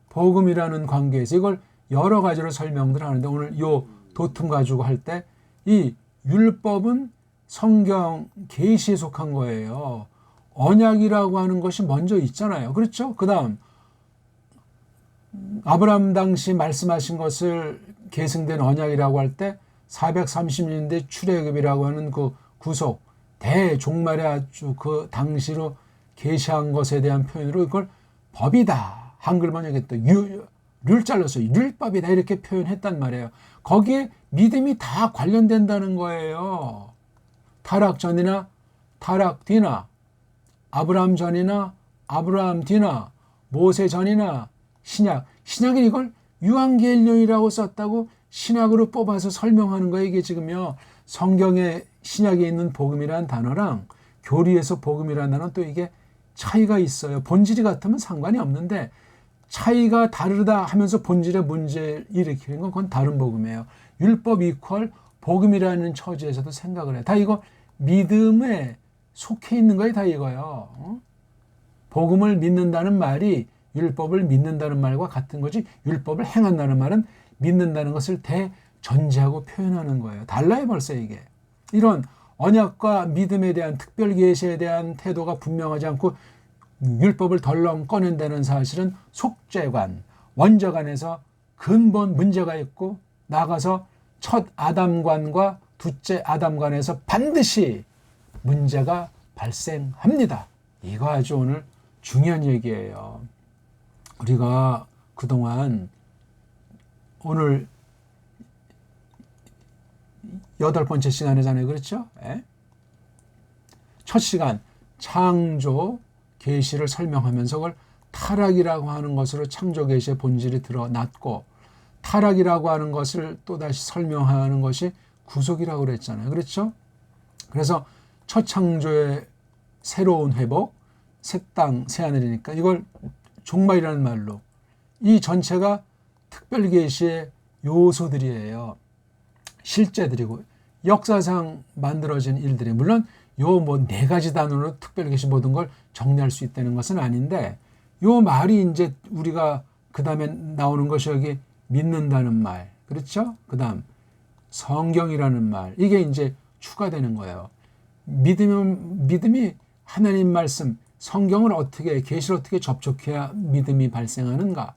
복음이라는 관계에서 이걸 여러 가지로 설명들 하는데 오늘 요 도tum 가지고 할 때 이 율법은 성경 계시에 속한 거예요. 언약이라고 하는 것이 먼저 있잖아요. 그렇죠? 그 다음 아브라함 당시 말씀하신 것을 계승된 언약이라고 할 때 430년대 출애굽이라고 하는 그 구속 대종말에 아주 그 당시로 계시한 것에 대한 표현으로 이걸 법이다. 한글 번역에 또 율 잘라서 율법이다 이렇게 표현했단 말이에요. 거기에 믿음이 다 관련된다는 거예요. 타락 전이나 타락 뒤나 아브라함 전이나 아브라함 뒤나 모세 전이나 신약이 이걸 유한계일론이라고 썼다고 신약으로 뽑아서 설명하는 거예요. 이게 지금요 성경에 신약에 있는 복음이라는 단어랑 교리에서 복음이라는 단어는 또 이게 차이가 있어요. 본질이 같으면 상관이 없는데 차이가 다르다 하면서 본질의 문제를 일으키는 건 그건 다른 복음이에요. 율법 이퀄 복음이라는 처지에서도 생각을 해요. 다 이거 믿음에 속해 있는 거예요. 다 이거요. 복음을 믿는다는 말이 율법을 믿는다는 말과 같은 거지 율법을 행한다는 말은 믿는다는 것을 대전제하고 표현하는 거예요. 달라요 벌써 이게. 이런 언약과 믿음에 대한 특별 계시에 대한 태도가 분명하지 않고 율법을 덜렁 꺼낸다는 사실은 속죄관, 원죄관에서 근본 문제가 있고 나가서 첫 아담관과 둘째 아담관에서 반드시 문제가 발생합니다. 이거 아주 오늘 중요한 얘기예요. 우리가 그동안 오늘 8번째 시간이잖아요. 그렇죠? 첫 시간 창조 계시를 설명하면서 그걸 타락이라고 하는 것으로 창조 계시의 본질이 드러났고 타락이라고 하는 것을 또다시 설명하는 것이 구속이라고 그랬잖아요. 그렇죠? 그래서 첫 창조의 새로운 회복, 새 땅, 새 하늘이니까 이걸 종말이라는 말로 이 전체가 특별 계시의 요소들이에요. 실제들이고 역사상 만들어진 일들이 물론 요 뭐 4가지 단어로 특별 계시 모든 걸 정리할 수 있다는 것은 아닌데 요 말이 이제 우리가 그 다음에 나오는 것이 여기 믿는다는 말, 그렇죠? 그 다음 성경이라는 말, 이게 이제 추가되는 거예요. 믿음이 하나님 말씀, 성경을 어떻게, 계시를 어떻게 접촉해야 믿음이 발생하는가?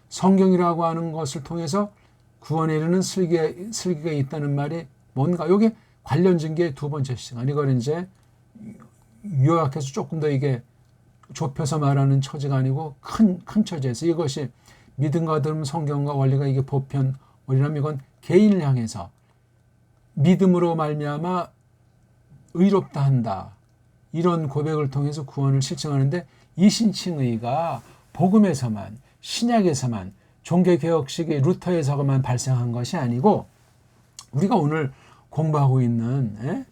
성경이라고 하는 것을 통해서 구원에 이르는 슬기가 있다는 말이 뭔가? 요게 관련된 게 2번째 시간. 이걸 이제 요약해서 조금 더 이게 좁혀서 말하는 처지가 아니고 큰 처지에서 이것이 믿음과 들음 성경과 원리가 이게 보편 원리라면 이건 개인을 향해서 믿음으로 말미암아 의롭다 한다. 이런 고백을 통해서 구원을 실증하는데 이신칭의가 복음에서만, 신약에서만, 종교개혁식의 루터에서만 발생한 것이 아니고 우리가 오늘 공부하고 있는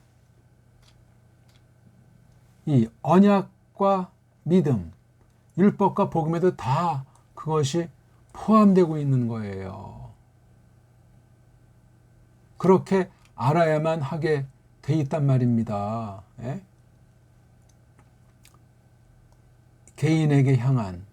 이 언약과 믿음, 율법과 복음에도 다 그것이 포함되고 있는 거예요. 그렇게 알아야만 하게 돼 있단 말입니다. 개인에게 향한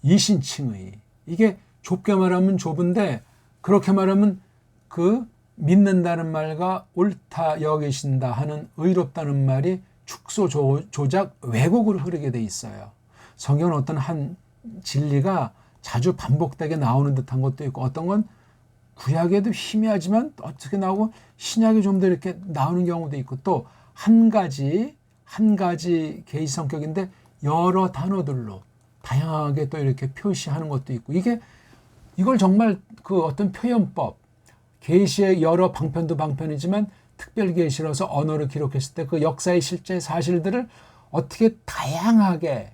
이신칭의, 이게 좁게 말하면 좁은데 그렇게 말하면 그 믿는다는 말과 옳다 여기신다 하는 의롭다는 말이 축소 조작 왜곡으로 흐르게 돼 있어요. 성경은 어떤 한 진리가 자주 반복되게 나오는 듯한 것도 있고 어떤 건 구약에도 희미하지만 어떻게 나오고 신약에 좀 더 이렇게 나오는 경우도 있고 또 한 가지 계시 성격인데 여러 단어들로 다양하게 또 이렇게 표시하는 것도 있고 이걸 정말 그 어떤 표현법 계시의 여러 방편도 방편이지만 특별 계시로서 언어로 기록했을 때 그 역사의 실제 사실들을 어떻게 다양하게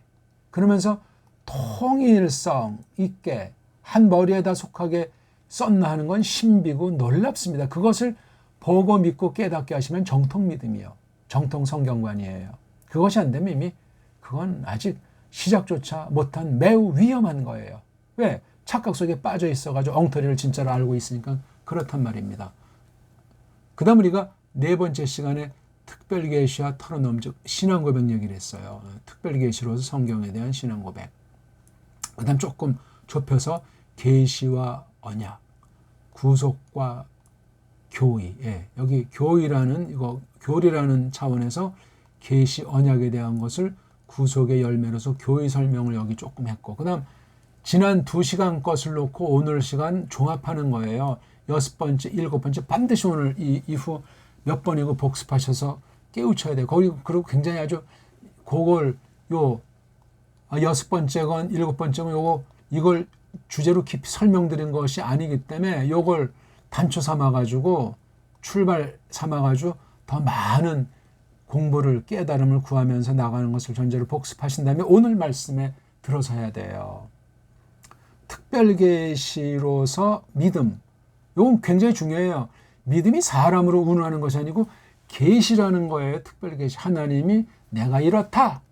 그러면서 통일성 있게 한 머리에다 속하게 썼나 하는 건 신비고 놀랍습니다. 그것을 보고 믿고 깨닫게 하시면 정통 믿음이요. 정통 성경관이에요. 그것이 안 되면 이미 그건 아직 시작조차 못한 매우 위험한 거예요. 왜? 착각 속에 빠져 있어가지고 엉터리를 진짜로 알고 있으니까 그렇단 말입니다. 그 다음 우리가 네 번째 시간에 특별계시와 털어놓음, 즉 신앙고백 얘기를 했어요. 특별계시로서 성경에 대한 신앙고백. 그 다음 조금 좁혀서 계시와 언약, 구속과 교의. 여기 교리라는 차원에서 계시 언약에 대한 것을 구속의 열매로서 교의 설명을 여기 조금 했고, 그 다음 지난 2시간 것을 놓고 오늘 시간 종합하는 거예요. 6번째, 7번째 반드시 오늘 이후 몇 번이고 복습하셔서 깨우쳐야 돼요. 그리고 굉장히 아주 그걸 6번째건 7번째건 이걸 주제로 깊이 설명드린 것이 아니기 때문에 이걸 단초 삼아가지고 출발 삼아가지고 더 많은 공부를 깨달음을 구하면서 나가는 것을 전제로 복습하신 다음에 오늘 말씀에 들어서야 돼요. 특별계시로서 믿음, 이건 굉장히 중요해요. 믿음이 사람으로 운운하는 것이 아니고 계시라는 거예요. 특별계시. 하나님이 내가 이렇다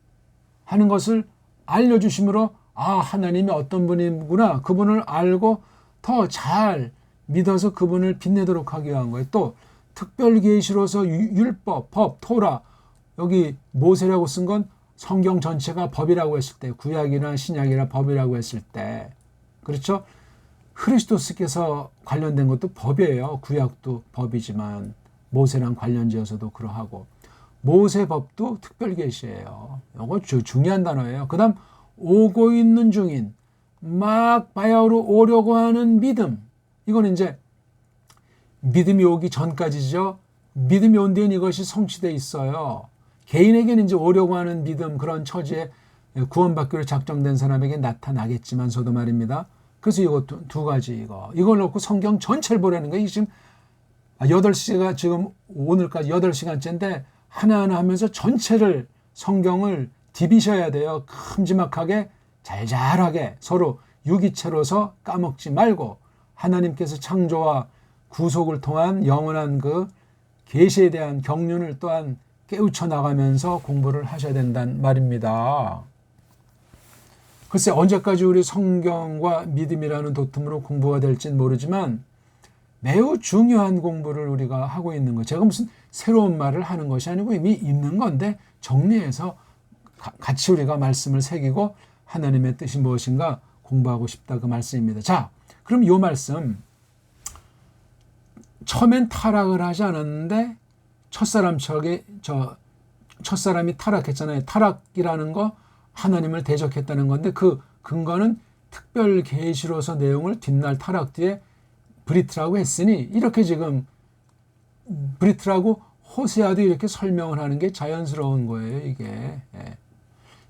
하는 것을 알려주심으로 하나님이 어떤 분이구나 그분을 알고 더 잘 믿어서 그분을 빛내도록 하기 위한 거예요. 또 특별계시로서 율법, 법, 토라, 여기 모세라고 쓴 건 성경 전체가 법이라고 했을 때, 구약이나 신약이나 법이라고 했을 때, 그렇죠? 그리스도께서 관련된 것도 법이에요. 구약도 법이지만 모세랑 관련지어서도 그러하고 모세 법도 특별계시예요. 이거 중요한 단어예요. 그 다음 오고 있는 중인 막 바야흐로 오려고 하는 믿음. 이건 이제 믿음이 오기 전까지죠. 믿음이 온 뒤엔 이것이 성취되어 있어요. 개인에게는 이제 오려고 하는 믿음, 그런 처지에 구원받기로 작정된 사람에게 나타나겠지만서도 말입니다. 그래서 이거 두 가지 이걸 놓고 성경 전체를 보라는 거예요. 지금 8시가 지금 오늘까지 8시간째인데 하나하나 하면서 전체를 성경을 디비셔야 돼요. 큼지막하게 잘잘하게 서로 유기체로서 까먹지 말고 하나님께서 창조와 구속을 통한 영원한 그 계시에 대한 경륜을 또한 깨우쳐 나가면서 공부를 하셔야 된다는 말입니다. 글쎄 언제까지 우리 성경과 믿음이라는 도tum으로 공부가 될지는 모르지만 매우 중요한 공부를 우리가 하고 있는 거. 제가 무슨 새로운 말을 하는 것이 아니고 이미 있는 건데 정리해서 같이 우리가 말씀을 새기고 하나님의 뜻이 무엇인가 공부하고 싶다 그 말씀입니다. 자, 그럼 이 말씀 처음엔 타락을 하지 않았는데 첫사람이 타락했잖아요. 타락이라는 거 하나님을 대적했다는 건데 그 근거는 특별 계시로서 내용을 뒷날 타락 뒤에 브리트라고 했으니 이렇게 지금 브리트라고 호세아도 이렇게 설명을 하는 게 자연스러운 거예요. 이게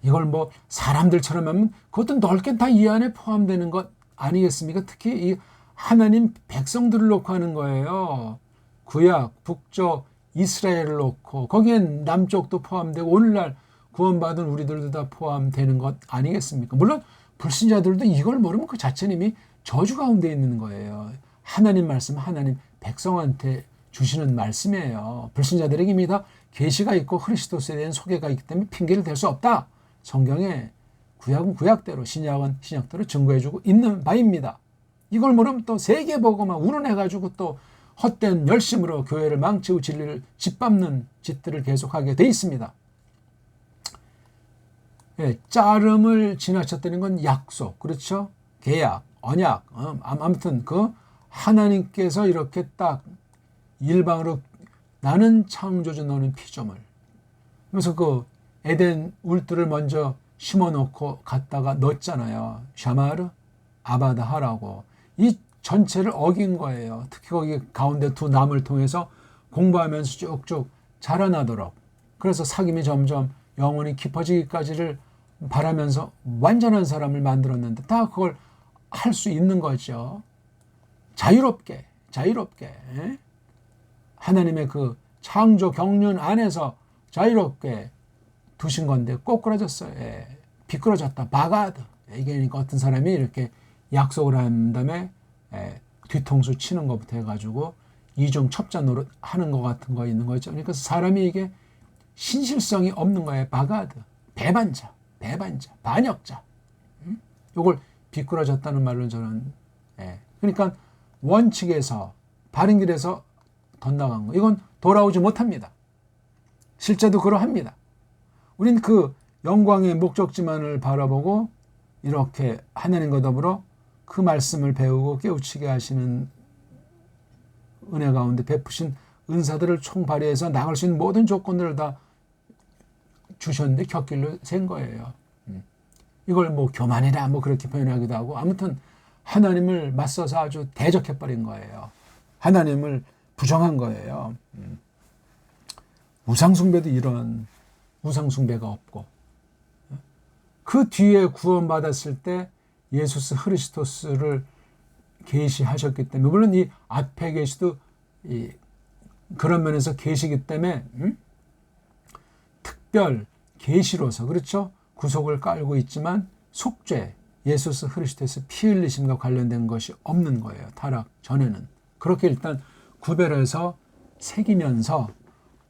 이걸 뭐 사람들처럼 하면 그것도 넓게 다 이 안에 포함되는 것 아니겠습니까? 특히 이 하나님 백성들을 놓고 하는 거예요. 구약, 북쪽, 이스라엘을 놓고 거기엔 남쪽도 포함되고 오늘날 구원받은 우리들도 다 포함되는 것 아니겠습니까? 물론 불신자들도 이걸 모르면 그 자체는 이미 저주 가운데 있는 거예요. 하나님 말씀, 하나님 백성한테 주시는 말씀이에요. 불신자들에게 이미 다 계시가 있고 그리스도에 대한 소개가 있기 때문에 핑계를 댈 수 없다. 성경에 구약은 구약대로, 신약은 신약대로 증거해주고 있는 바입니다. 이걸 모르면 또 세계보고만 우러내가지고 또 헛된 열심으로 교회를 망치고 진리를 짓밟는 짓들을 계속하게 돼 있습니다. 예, 짜름을 지나쳤다는 건 약속, 그렇죠? 계약, 언약, 아무튼 그 하나님께서 이렇게 딱 일방으로 나는 창조주 너는 피조물. 그래서 그 에덴 울들을 먼저 심어놓고 갔다가 넣었잖아요. 샤마르 아바다하라고. 이 전체를 어긴 거예요. 특히 거기 가운데 두 나무를 통해서 공부하면서 쭉쭉 자라나도록. 그래서 사귐이 점점 영혼이 깊어지기까지를 바라면서 완전한 사람을 만들었는데 다 그걸 할 수 있는 거죠. 자유롭게 하나님의 그 창조 경륜 안에서 자유롭게 두신 건데 꼬꾸라졌어요. 비끄러졌다. 바가드. 이게 그러니까 어떤 사람이 이렇게 약속을 한 다음에 뒤통수 치는 것부터 해가지고 이중 첩자 노릇 하는 것 같은 거 있는 거죠. 그러니까 사람이 이게 신실성이 없는 거예요. 바가드. 배반자, 반역자. 이걸 비끄러졌다는 말로 저는 그러니까 원칙에서 바른 길에서 덧나간 거. 이건 돌아오지 못합니다. 실제도 그러합니다. 우린 그 영광의 목적지만을 바라보고 이렇게 하나님과 더불어 그 말씀을 배우고 깨우치게 하시는 은혜 가운데 베푸신 은사들을 총발휘해서 나갈 수 있는 모든 조건들을 다 주셨는데 곁길로 센 거예요. 이걸 뭐 교만이라 뭐 그렇게 표현하기도 하고 아무튼 하나님을 맞서서 아주 대적해버린 거예요. 하나님을 부정한 거예요. 우상숭배도 이런 우상숭배가 없고 그 뒤에 구원받았을 때 예수스 그리스도스를 계시하셨기 때문에 물론 이 앞에 계시도 그런 면에서 계시기 때문에 특별 계시로서 그렇죠? 구속을 깔고 있지만 속죄 예수스 그리스도에서 피 흘리심과 관련된 것이 없는 거예요. 타락 전에는. 그렇게 일단 구별해서 새기면서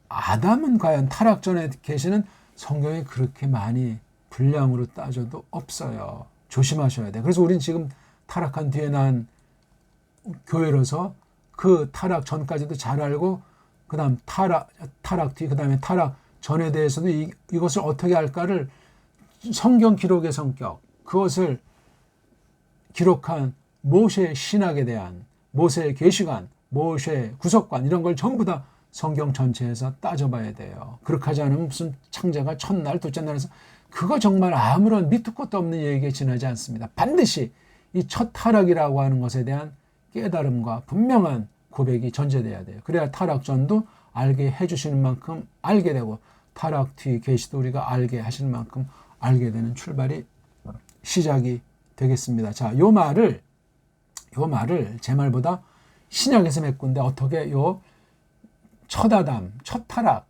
아담은 과연 타락 전에 계시는 성경에 그렇게 많이 분량으로 따져도 없어요. 조심하셔야 돼요. 그래서 우린 지금 타락한 뒤에 난 교회로서 그 타락 전까지도 잘 알고 그 다음 타락 뒤, 그 다음에 타락 전에 대해서도 이것을 어떻게 할까를 성경 기록의 성격, 그것을 기록한 모세 신학에 대한 모세 계시관, 모세 구속관 이런 걸 전부 다 성경 전체에서 따져봐야 돼요. 그렇게 하지 않으면 무슨 창자가 첫날, 둘째 날에서 그거 정말 아무런 밑도 끝도 없는 얘기에 지나지 않습니다. 반드시 이 첫 타락이라고 하는 것에 대한 깨달음과 분명한 고백이 전제돼야 돼요. 그래야 타락 전도 알게 해주시는 만큼 알게 되고 타락 뒤 계시도 우리가 알게 하시는 만큼 알게 되는 출발이 시작이 되겠습니다. 자, 요 말을 제 말보다 신약에서 메꾼데 어떻게 요 첫 아담, 첫 타락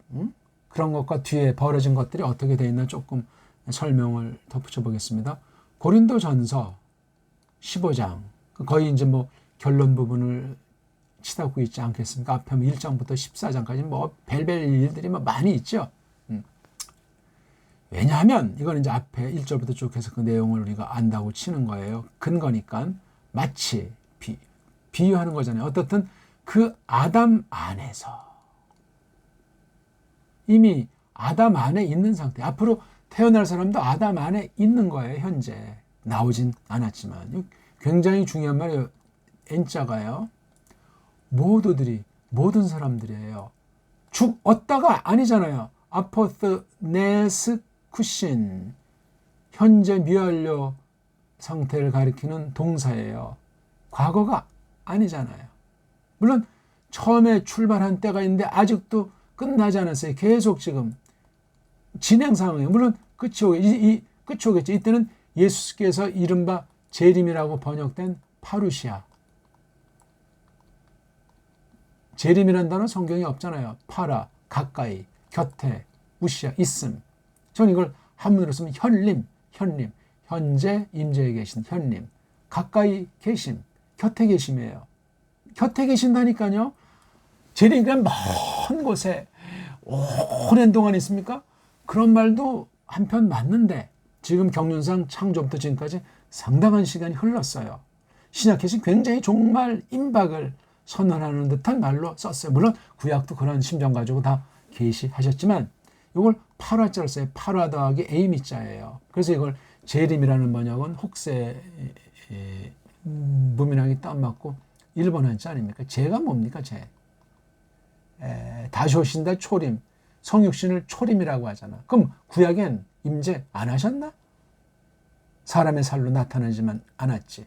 그런 것과 뒤에 벌어진 것들이 어떻게 되어 있나 조금 설명을 덧붙여 보겠습니다. 고린도전서 15장 거의 이제 뭐 결론 부분을 치닫고 있지 않겠습니까? 앞에 1장부터 14장까지 뭐 별별 일들이 뭐 많이 있죠. 왜냐하면 이건 이제 앞에 1절부터 쭉 해서 그 내용을 우리가 안다고 치는 거예요. 근거니까 마치 비유하는 거잖아요. 어떻든 그 아담 안에서 이미 아담 안에 있는 상태. 앞으로 태어날 사람도 아담 안에 있는 거예요. 현재 나오진 않았지만 굉장히 중요한 말이에요. N자가요. 모든 사람들이에요. 죽었다가 아니잖아요. 아포스네스 쿠신 현재 미완료 상태를 가리키는 동사예요. 과거가 아니잖아요. 물론 처음에 출발한 때가 있는데 아직도 끝나지 않았어요. 계속 지금 진행 상황이에요. 물론 끝이 오겠죠. 이때는 예수께서 이른바 재림이라고 번역된 파루시아. 재림이라는 단어 성경에 없잖아요. 파라, 가까이, 곁에, 우시아, 있음. 저는 이걸 한문으로 쓰면 현림, 현재 임재에 계신 현림, 가까이 계심, 곁에 계심이에요. 곁에 계신다니까요. 재림이란 먼 곳에 오랜 동안 있습니까? 그런 말도 한편 맞는데 지금 경륜상 창조부터 지금까지 상당한 시간이 흘렀어요. 신약에서 굉장히 종말 임박을 선언하는 듯한 말로 썼어요. 물론 구약도 그런 심정 가지고 다 계시하셨지만 이걸 8화자를 써요. 8화 더하기 에이미자예요. 그래서 이걸 재림이라는 번역은 혹세 무민하게 딱 맞고 일본 한자 아닙니까? 재가 뭡니까? 재. 다시 오신다 초림. 성육신을 초림이라고 하잖아. 그럼 구약엔 임재 안 하셨나? 사람의 살로 나타나지만 않았지.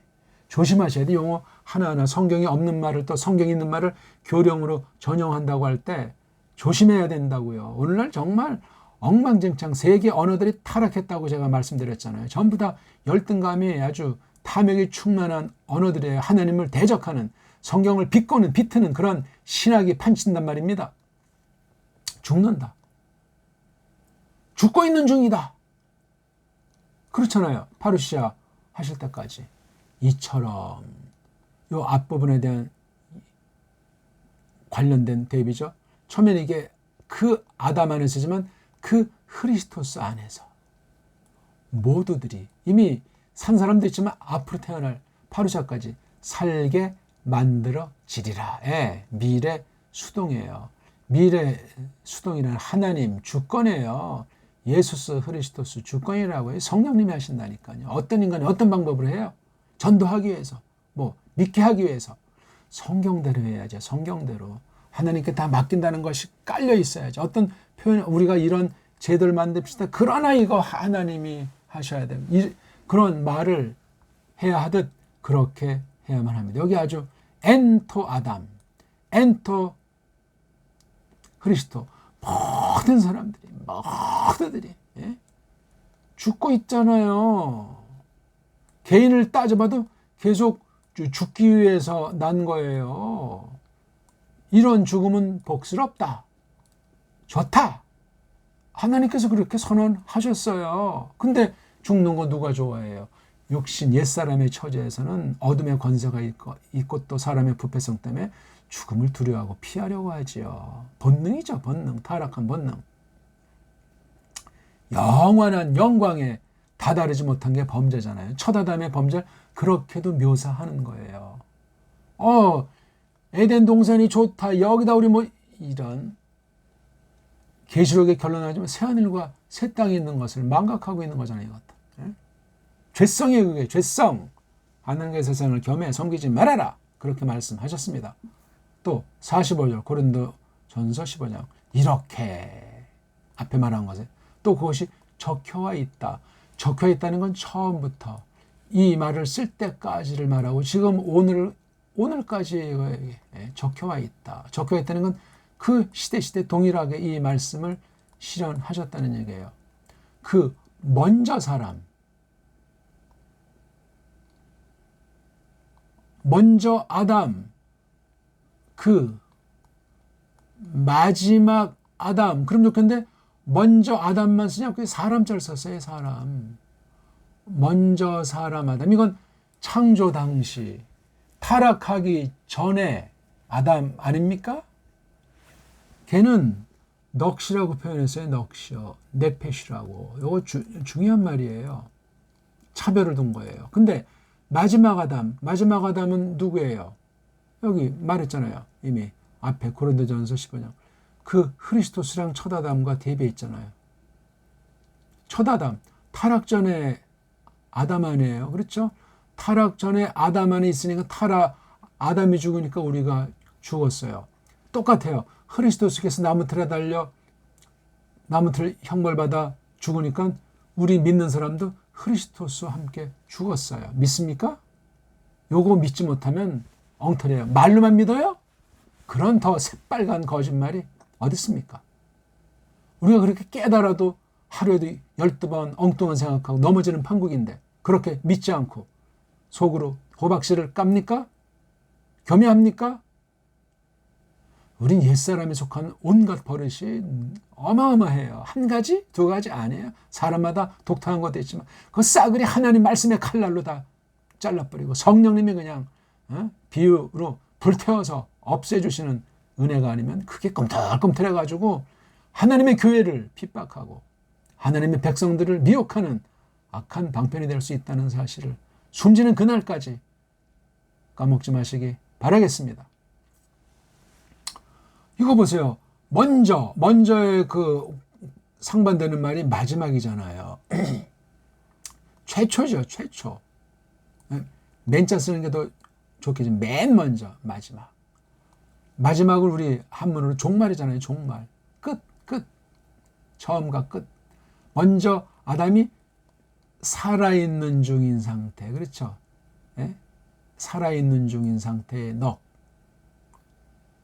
조심하셔야 돼. 용어 하나하나 성경에 없는 말을 또 성경에 있는 말을 교령으로 전용한다고 할 때 조심해야 된다고요. 오늘날 정말 엉망진창 세계 언어들이 타락했다고 제가 말씀드렸잖아요. 전부 다 열등감이 아주 탐욕이 충만한 언어들이에요. 하나님을 대적하는 성경을 비트는 그런 신학이 판친단 말입니다. 죽는다. 죽고 있는 중이다. 그렇잖아요. 파루시아 하실 때까지. 이처럼 요 앞부분에 대한 관련된 대비죠. 처음에는 이게 그 아담 안에 쓰지만 그 크리스토스 안에서 모두들이 이미 산 사람도 있지만 앞으로 태어날 파루시아까지 살게 만들어지리라. 미래 수동이에요. 미래 수동이라는 하나님 주권이에요. 예수스 크리스토스 주권이라고 해요. 성령님이 하신다니까요. 어떤 인간이 어떤 방법으로 해요? 전도하기 위해서, 믿게 하기 위해서 성경대로 해야죠. 성경대로. 하나님께 다 맡긴다는 것이 깔려 있어야죠. 어떤 표현, 우리가 이런 제도를 만듭시다. 그러나 이거 하나님이 하셔야 됩니다. 그런 말을 해야 하듯 그렇게 해야만 합니다. 여기 아주 엔토 아담, 엔토 그리스도, 모든 사람들이, 모두들이 죽고 있잖아요. 개인을 따져봐도 계속 죽기 위해서 난 거예요. 이런 죽음은 복스럽다. 좋다. 하나님께서 그렇게 선언하셨어요. 근데 죽는 거 누가 좋아해요? 육신 옛사람의 처지에서는 어둠의 권세가 있고 또 사람의 부패성 때문에 죽음을 두려워하고 피하려고 하지요. 본능이죠. 본능. 타락한 본능. 영원한 영광에 다다르지 못한 게 범죄잖아요. 첫 아담의 범죄를 그렇게도 묘사하는 거예요. 에덴 동산이 좋다. 여기다 우리 이런 계시록의 결론하지만 새하늘과 새 땅에 있는 것을 망각하고 있는 거잖아요. 이것도. 죄성이에요. 그게 죄성. 하나님의 세상을 겸해 섬기지 말아라. 그렇게 말씀하셨습니다. 또 45절 고린도전서 15장 이렇게 앞에 말한 것에 또 그것이 적혀와 있다. 적혀 있다는 건 처음부터 이 말을 쓸 때까지를 말하고 지금 오늘까지 적혀와 있다. 적혀 있다는 건 그 시대 동일하게 이 말씀을 실현하셨다는 얘기예요. 그 먼저 사람, 먼저 아담, 그 마지막 아담. 그럼 좋겠는데 먼저 아담만 쓰냐? 그 사람자를 썼어요. 사람. 먼저 사람 아담. 이건 창조 당시 타락하기 전에 아담 아닙니까? 걔는 넋이라고 표현했어요. 넋이요. 네펫이라고. 이거 중요한 말이에요. 차별을 둔 거예요. 근데 마지막 아담은 누구예요? 여기 말했잖아요. 이미 앞에 고린도전서 15장. 그 크리스토스랑 첫 아담과 대비했잖아요. 첫 아담, 타락 전에 아담 안에요. 그렇죠? 타락 전에 아담 안에 있으니까 아담이 죽으니까 우리가 죽었어요. 똑같아요. 크리스토스께서 나무틀에 달려 나무틀 형벌받아 죽으니까 우리 믿는 사람도 크리스토스와 함께 죽었어요. 믿습니까? 요거 믿지 못하면 엉터리예요. 말로만 믿어요? 그런 더 새빨간 거짓말이 어디 있습니까? 우리가 그렇게 깨달아도 하루에도 12번 엉뚱한 생각하고 넘어지는 판국인데 그렇게 믿지 않고 속으로 호박씨를 깝니까? 겸해합니까? 우린 옛사람에 속한 온갖 버릇이 어마어마해요. 한 가지, 두 가지 아니에요. 사람마다 독특한 것도 있지만 그 싸그리 하나님 말씀의 칼날로 다 잘라버리고 성령님이 그냥 비유로 불태워서 없애주시는 은혜가 아니면 그게 꿈틀꿈틀해가지고 하나님의 교회를 핍박하고 하나님의 백성들을 미혹하는 악한 방편이 될 수 있다는 사실을 숨지는 그날까지 까먹지 마시기 바라겠습니다. 이거 보세요. 먼저의 그 상반되는 말이 마지막이잖아요. 최초죠, 최초. 맨자 쓰는 게 더 좋겠지만 맨 먼저, 마지막. 마지막을 우리 한문으로 종말이잖아요, 종말. 끝. 처음과 끝. 먼저 아담이 살아있는 중인 상태. 그렇죠? 예? 살아있는 중인 상태의 넉.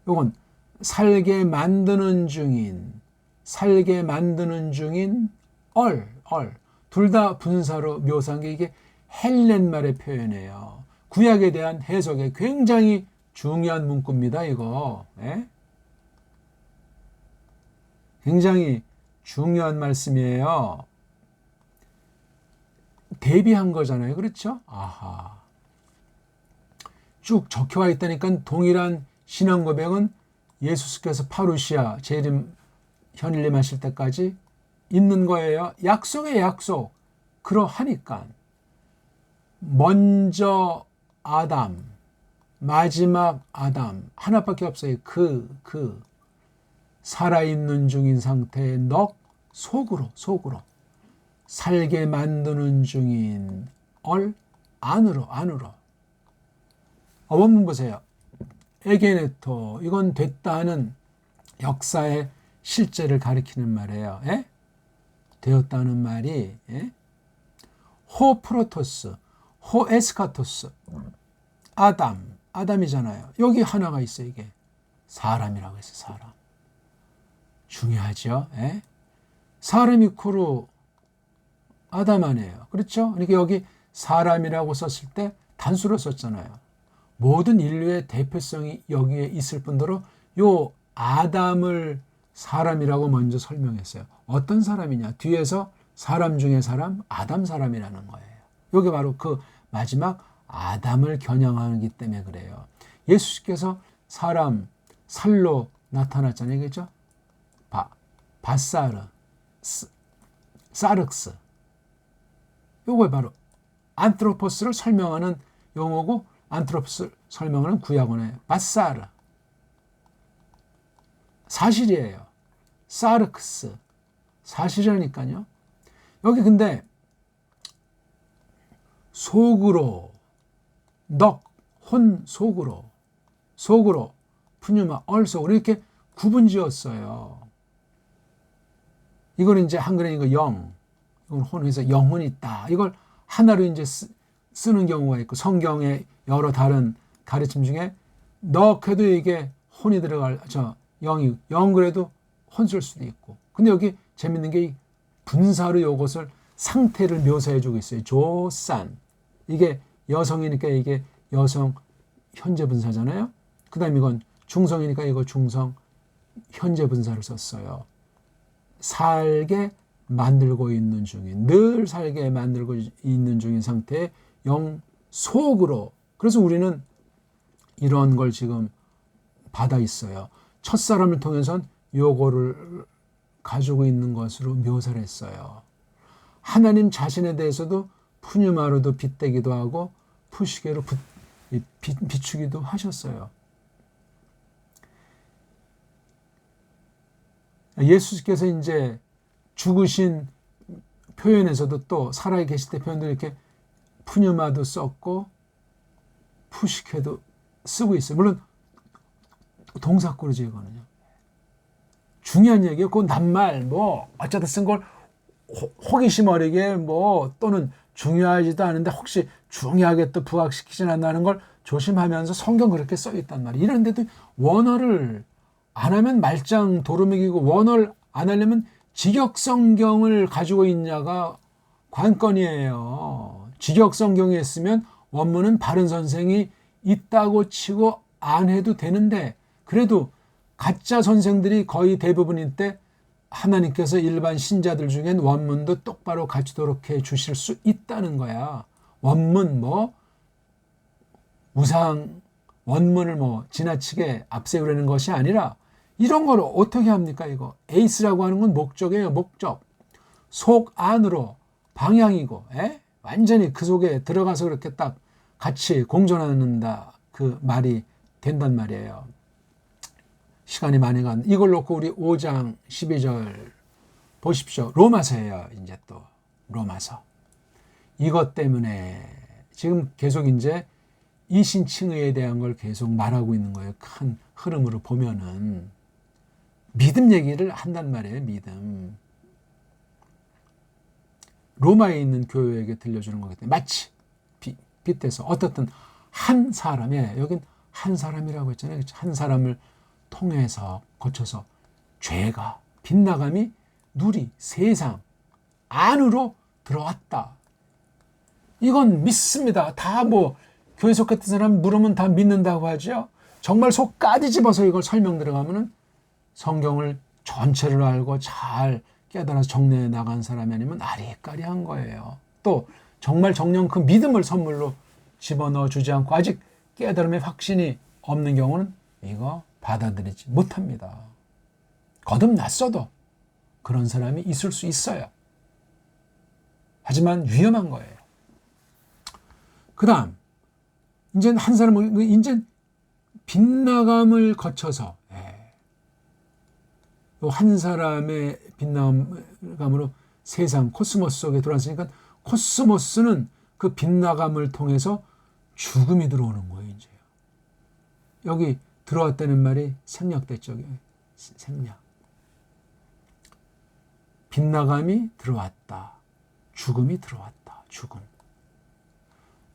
요건 살게 만드는 중인 얼. 둘 다 분사로 묘사한 게 이게 헬렌말의 표현이에요. 구약에 대한 해석에 굉장히 중요한 문구입니다, 이거. 예? 굉장히 중요한 말씀이에요. 대비한 거잖아요. 그렇죠? 아하. 쭉 적혀와 있다니까 동일한 신앙 고백은 예수께서 파루시아 재림 현일림 하실 때까지 있는 거예요. 약속의 약속. 그러하니까 먼저 아담, 마지막 아담 하나밖에 없어요. 그 살아있는 중인 상태의 넉 속으로 살게 만드는 중인 얼 안으로. 원문 보세요. 에게네토. 이건 됐다 하는 역사의 실제를 가리키는 말이에요. 예? 되었다는 말이 호 프로토스, 호 에스카토스, 아담이잖아요. 여기 하나가 있어요. 이게 사람이라고 했어요. 사람. 중요하죠. 예? 사람 이코로 아담 아니에요. 그렇죠? 그러니까 여기 사람이라고 썼을 때 단수로 썼잖아요. 모든 인류의 대표성이 여기에 있을 뿐더러 요 아담을 사람이라고 먼저 설명했어요. 어떤 사람이냐? 뒤에서 사람 중에 사람, 아담 사람이라는 거예요. 여기 바로 그 마지막 아담을 겨냥하기 때문에 그래요. 예수께서 사람, 살로 나타났잖아요. 그렇죠? 바사르, 사륵스. 요거 바로 안트로포스를 설명하는 용어고 안트로포스를 설명하는 구약어네요. 바사르. 사실이에요. 사르크스. 사실이라니까요. 여기 근데 속으로 속으로 푸뉴마 얼속으로 이렇게 구분 지었어요. 이거는 이제 한글에 이거 영, 이건 혼에서 영혼 있다. 이걸 하나로 이제 쓰는 경우가 있고 성경의 여러 다른 가르침 중에 넉해도 이게 혼이 들어갈 영 그래도 혼 쓸 수도 있고. 근데 여기 재밌는 게 이 분사로 이것을 상태를 묘사해 주고 있어요. 조산. 이게 여성이니까 이게 여성 현재 분사잖아요. 그 다음에 이건 중성이니까 이거 중성 현재 분사를 썼어요. 살게 만들고 있는 중인, 늘 살게 만들고 있는 중인 상태의 영 속으로. 그래서 우리는 이런 걸 지금 받아 있어요. 첫사람을 통해서는 요거를 가지고 있는 것으로 묘사를 했어요. 하나님 자신에 대해서도 푸뉴마로도 빗대기도 하고 푸시게로 비추기도 하셨어요. 예수께서 이제 죽으신 표현에서도 또 살아 계실 때 표현도 이렇게 푸뉴마도 썼고 푸시케도 쓰고 있어요. 물론 동사꾸르죠, 이거는요. 중요한 얘기예요. 그 낱말 어쩌다 쓴 걸 호기심 어리게 또는 중요하지도 않은데 혹시 중요하게 또 부각시키진 않는다는 걸 조심하면서 성경 그렇게 써 있단 말이에요. 이런데도 원어를 안 하면 말짱 도루묵이고 원어를 안 하려면 직역성경을 가지고 있냐가 관건이에요. 직역성경에 있으면 원문은 바른 선생이 있다고 치고 안 해도 되는데 그래도 가짜 선생들이 거의 대부분일 때 하나님께서 일반 신자들 중엔 원문도 똑바로 갖추도록 해 주실 수 있다는 거야. 원문 우상 원문을 지나치게 앞세우려는 것이 아니라 이런 걸 어떻게 합니까? 이거 에이스라고 하는 건 목적이에요. 목적. 속 안으로 방향이고 완전히 그 속에 들어가서 그렇게 딱 같이 공존한다. 그 말이 된단 말이에요. 시간이 많이 간. 이걸 놓고 우리 5장 12절 보십시오. 로마서예요. 이제 또 로마서. 이것 때문에 지금 계속 이제 이신칭의에 대한 걸 계속 말하고 있는 거예요. 큰 흐름으로 보면은 믿음 얘기를 한단 말이에요. 믿음. 로마에 있는 교회에게 들려주는 거기 때문에 마치 빗대서 어떻든 한 사람에 여긴 한 사람이라고 했잖아요. 한 사람을 통해서 거쳐서 죄가 빗나감이 누리 세상 안으로 들어왔다. 이건 믿습니다. 다 교회 속했던 사람 물으면 다 믿는다고 하죠. 정말 속까지 집어서 이걸 설명 들어가면은 성경을 전체를 알고 잘 깨달아서 정리해 나간 사람이 아니면 아리까리한 거예요. 또 정말 정녕 그 믿음을 선물로 집어넣어 주지 않고 아직 깨달음의 확신이 없는 경우는 이거 받아들이지 못합니다. 거듭났어도 그런 사람이 있을 수 있어요. 하지만 위험한 거예요. 그 다음 이제 한 사람은 이제 빗나감을 거쳐서 한 사람의 빗나감으로 세상 코스모스 속에 들어왔으니까 코스모스는 그 빗나감을 통해서 죽음이 들어오는 거예요. 이제 여기 들어왔다는 말이 생략됐죠. 생략. 빗나감이 들어왔다. 죽음이 들어왔다. 죽음.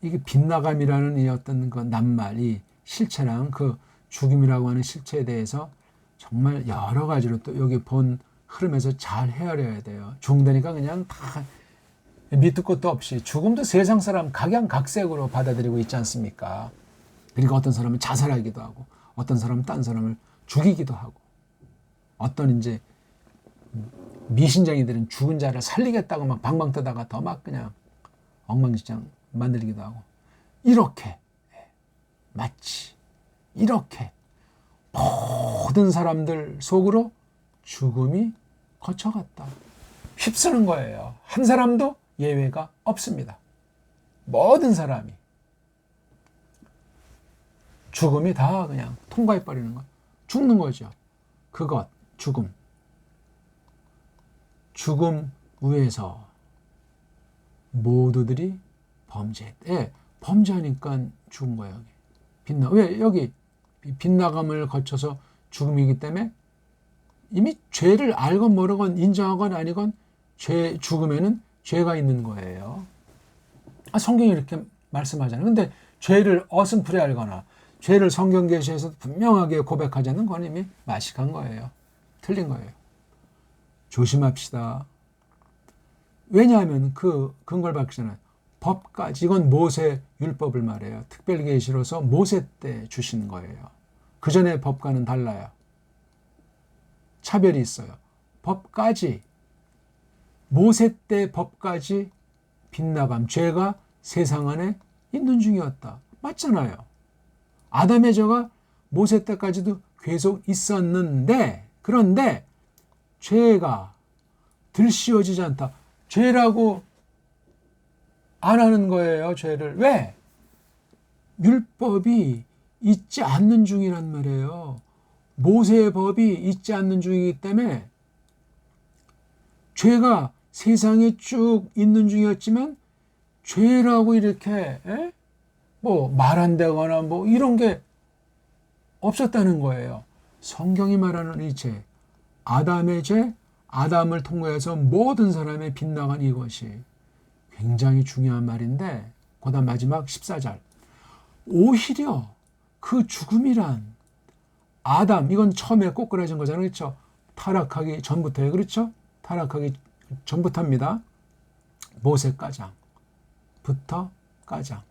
이게 빗나감이라는 이 어떤 그 낱말이 실체랑 그 죽음이라고 하는 실체에 대해서 정말 여러 가지로 또 여기 본 흐름에서 잘 헤아려야 돼요. 죽는다니까 그냥 다 밑도 끝도 없이 죽음도 세상 사람 각양각색으로 받아들이고 있지 않습니까? 그러니까 어떤 사람은 자살하기도 하고 어떤 사람은 딴 사람을 죽이기도 하고 어떤 이제 미신장이들은 죽은 자를 살리겠다고 막 방방 뜨다가 더 막 그냥 엉망진창 만들기도 하고 이렇게 마치 이렇게 모든 사람들 속으로 죽음이 거쳐갔다. 휩쓰는 거예요. 한 사람도 예외가 없습니다. 모든 사람이 죽음이 다 그냥 통과해버리는 거. 죽는 거죠. 그것, 죽음. 죽음 위에서 모두들이 범죄했대. 범죄하니까 죽은 거예요. 왜 여기 빗나감을 거쳐서 죽음이기 때문에 이미 죄를 알건 모르건 인정하건 아니건 죽음에는 죄가 있는 거예요. 성경이 이렇게 말씀하잖아요. 근데 죄를 어슴푸레 알거나 죄를 성경 계시에서 분명하게 고백하지 않는 건 이미 마식한 거예요. 틀린 거예요. 조심합시다. 왜냐하면 그 근거를 밝히잖아요. 법까지 이건 모세 율법을 말해요. 특별계시로서 모세 때 주신 거예요. 그 전에 법과는 달라요. 차별이 있어요. 법까지 모세 때 법까지 빗나감 죄가 세상 안에 있는 중이었다. 맞잖아요. 아담의 죄가 모세 때까지도 계속 있었는데 그런데 죄가 들씌워지지 않다. 죄라고 안 하는 거예요. 죄를. 왜? 율법이 있지 않는 중이란 말이에요. 모세의 법이 있지 않는 중이기 때문에 죄가 세상에 쭉 있는 중이었지만 죄라고 이렇게 말 안 되거나 이런 게 없었다는 거예요. 성경이 말하는 이 죄, 아담의 죄, 아담을 통해서 모든 사람의 빗나간 이것이 굉장히 중요한 말인데 그다음 마지막 14절. 오히려 그 죽음이란 아담, 이건 처음에 꼬꾸라진 거잖아요. 그렇죠? 타락하기 전부터예요. 그렇죠? 타락하기 전부터입니다. 모세가장부터 가장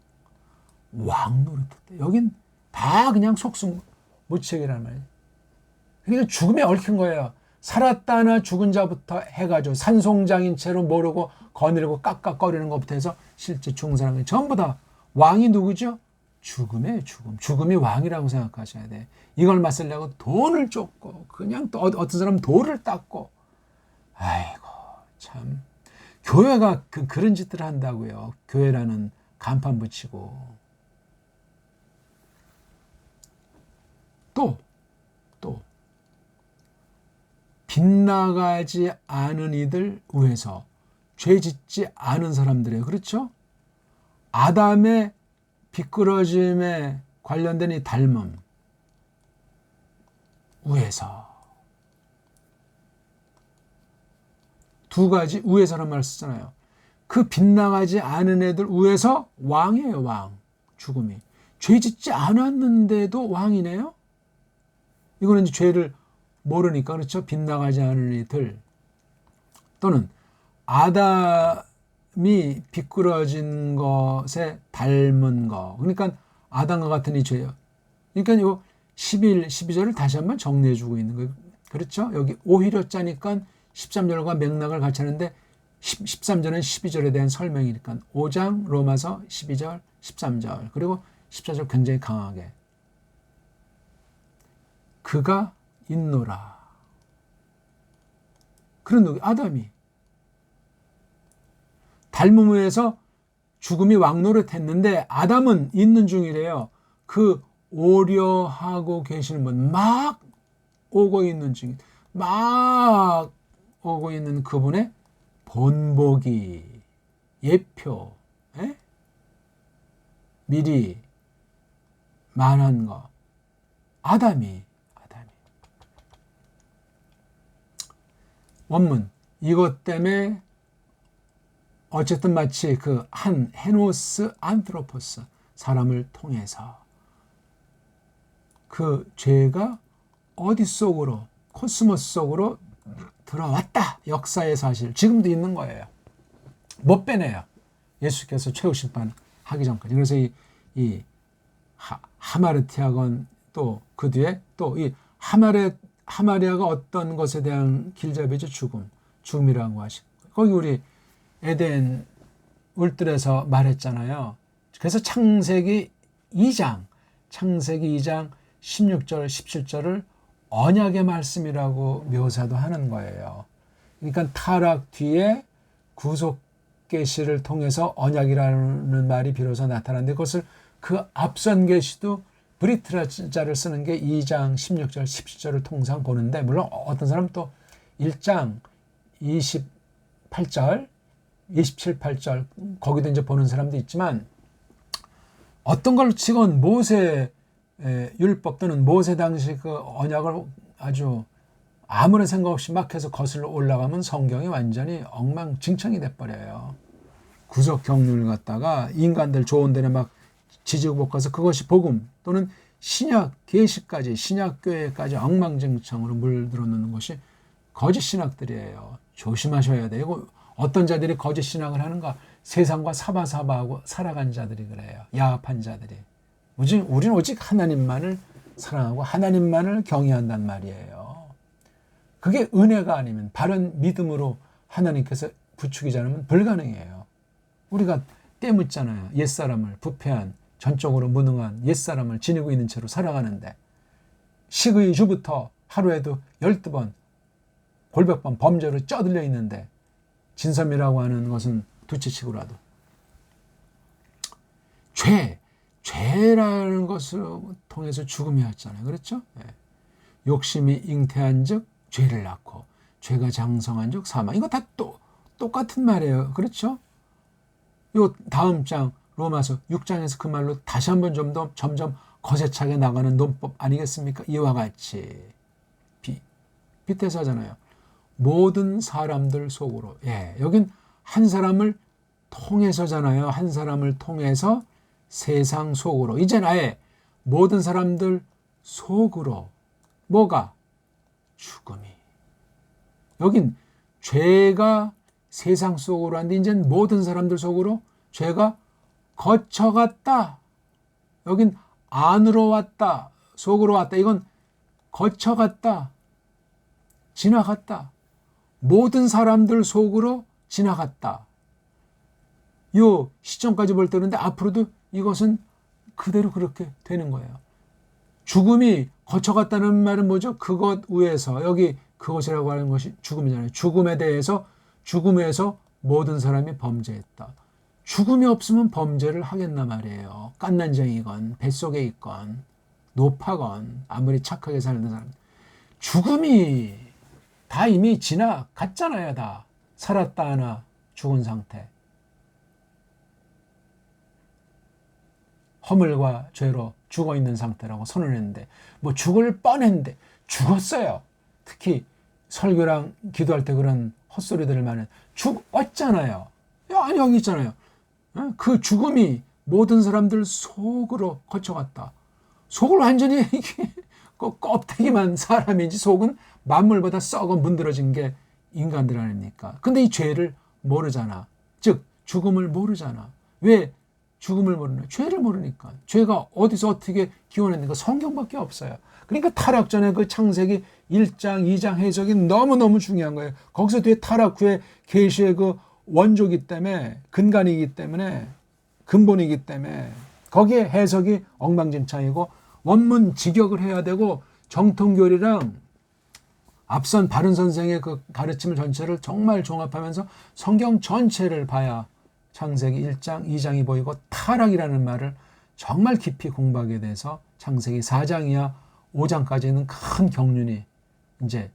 왕 노릇했대. 여긴 다 그냥 속수무책이란 말이에요. 그러니까 죽음에 얽힌 거예요. 살았다나 죽은 자부터 해가지고 산송장인 채로 모르고 거느리고 깍깍거리는 것부터 해서 실제 죽은 사람이 전부 다 왕이 누구죠? 죽음이에요. 죽음이 왕이라고 생각하셔야 돼. 이걸 맞으려고 돈을 쫓고 그냥 또 어떤 사람은 돌을 닦고 아이고 참 교회가 그런 짓들을 한다고요. 교회라는 간판 붙이고 또 빗나가지 않은 이들 위해서 죄 짓지 않은 사람들이에요. 그렇죠? 아담의 비끄러짐에 관련된 이 닮음 위해서 두 가지 위해서란 말을 쓰잖아요. 그 빗나가지 않은 애들 위해서 왕이에요. 왕. 죽음이. 죄 짓지 않았는데도 왕이네요. 이거는 이제 죄를 모르니까 그렇죠. 빗나가지 않은 이들 또는 아담이 비끄러진 것에 닮은 거. 그러니까 아담과 같은 이 죄예요. 그러니까 요 11, 12절을 다시 한번 정리해 주고 있는 거예요. 그렇죠? 여기 오히려 짜니까 13절과 맥락을 같이 하는데 13절은 12절에 대한 설명이니까 5장 로마서 12절, 13절 그리고 14절 굉장히 강하게 그가 있노라. 그런 누구? 아담이. 닮음에서 죽음이 왕노릇했는데 아담은 있는 중이래요. 그 오려하고 계시는 분, 막 오고 있는 중, 막 오고 있는 그분의 본보기, 예표, 미리 말한 거. 아담이. 원문 이것 때문에 어쨌든 마치 그 한 헤노스 안트로포스 사람을 통해서 그 죄가 어디 속으로 코스모스 속으로 들어왔다. 역사의 사실 지금도 있는 거예요. 못 빼내요. 예수께서 최후 심판 하기 전까지. 그래서 이 하마르티아건 또 그 뒤에 또 이 하마리아가 어떤 것에 대한 길잡이죠? 죽음이라고 하시고 거기 우리 에덴 울들에서 말했잖아요. 그래서 창세기 2장 16절 17절을 언약의 말씀이라고 묘사도 하는 거예요. 그러니까 타락 뒤에 구속 계시를 통해서 언약이라는 말이 비로소 나타났는데 그것을 그 앞선 계시도 브리트라자를 쓰는 게 2장 16절 17절을 통상 보는데 물론 어떤 사람은 또 1장 28절 27, 8절 거기도 이제 보는 사람도 있지만 어떤 걸로 치건 모세 율법 또는 모세 당시 그 언약을 아주 아무런 생각 없이 막 해서 거슬러 올라가면 성경이 완전히 엉망진창이 돼버려요. 구속 경륜을 갖다가 인간들 좋은 데는 막 지지고 볶아서 그것이 복음 또는 신약 계시까지 신약 교회까지 엉망진창으로 물들어놓는 것이 거짓 신학들이에요. 조심하셔야 돼요. 이거 어떤 자들이 거짓 신학을 하는가? 세상과 사바사바하고 살아간 자들이 그래요. 야합한 자들이. 우리는 오직 하나님만을 사랑하고 하나님만을 경외한단 말이에요. 그게 은혜가 아니면 바른 믿음으로 하나님께서 부추기지 않으면 불가능해요. 우리가 때묻잖아요. 옛사람을 부패한 전적으로 무능한 옛사람을 지니고 있는 채로 살아가는데 식의 주부터 하루에도 12번 골백번 범죄로 쪄들려 있는데 진섬이라고 하는 것은 두치치고라도 죄라는 것을 통해서 죽음이 왔잖아요. 그렇죠? 네. 욕심이 잉태한 즉 죄를 낳고 죄가 장성한 즉 사망. 이거 다 똑같은 말이에요. 그렇죠? 요 다음 장 로마서 6장에서 그 말로 다시 한번 좀 더 점점 거세차게 나가는 논법 아니겠습니까? 이와 같이 빗대사잖아요. 모든 사람들 속으로. 여긴 한 사람을 통해서잖아요. 한 사람을 통해서 세상 속으로. 이젠 아예 모든 사람들 속으로. 뭐가? 죽음이. 여긴 죄가 세상 속으로 하는데 이젠 모든 사람들 속으로 죄가 거쳐갔다. 여긴 안으로 왔다. 속으로 왔다. 이건 거쳐갔다. 지나갔다. 모든 사람들 속으로 지나갔다. 요 시점까지 볼 때 그런데 앞으로도 이것은 그대로 그렇게 되는 거예요. 죽음이 거쳐갔다는 말은 뭐죠? 그것 위에서, 여기 그것이라고 하는 것이 죽음이잖아요. 죽음에 대해서, 죽음에서 모든 사람이 범죄했다. 죽음이 없으면 범죄를 하겠나 말이에요. 깐난쟁이건 뱃속에 있건 노파건 아무리 착하게 살는 사람, 죽음이 다 이미 지나갔잖아요. 다 살았다 하나 죽은 상태. 허물과 죄로 죽어있는 상태라고 선언했는데, 뭐 죽을 뻔했는데 죽었어요. 특히 설교랑 기도할 때 그런 헛소리들을 많이 죽었잖아요. 아니 여기 있잖아요. 그 죽음이 모든 사람들 속으로 거쳐갔다. 속을 완전히 이게 껍데기만 사람이지 속은 만물보다 썩어 문드러진 게 인간들 아닙니까? 근데 이 죄를 모르잖아. 즉 죽음을 모르잖아. 왜 죽음을 모르냐? 죄를 모르니까. 죄가 어디서 어떻게 기원했는가? 성경밖에 없어요. 그러니까 타락 전에 그 창세기 1장, 2장 해석이 너무너무 중요한 거예요. 거기서 뒤에 타락 후에 계시의 그 원조이기 때문에, 근간이기 때문에, 근본이기 때문에 거기에 해석이 엉망진창이고 원문 직역을 해야 되고, 정통교리랑 앞선 바른 선생의 그 가르침을 전체를 정말 종합하면서 성경 전체를 봐야 창세기 1장, 2장이 보이고 타락이라는 말을 정말 깊이 공부하게 돼서 창세기 4장이야 5장까지는 큰 경륜이 이제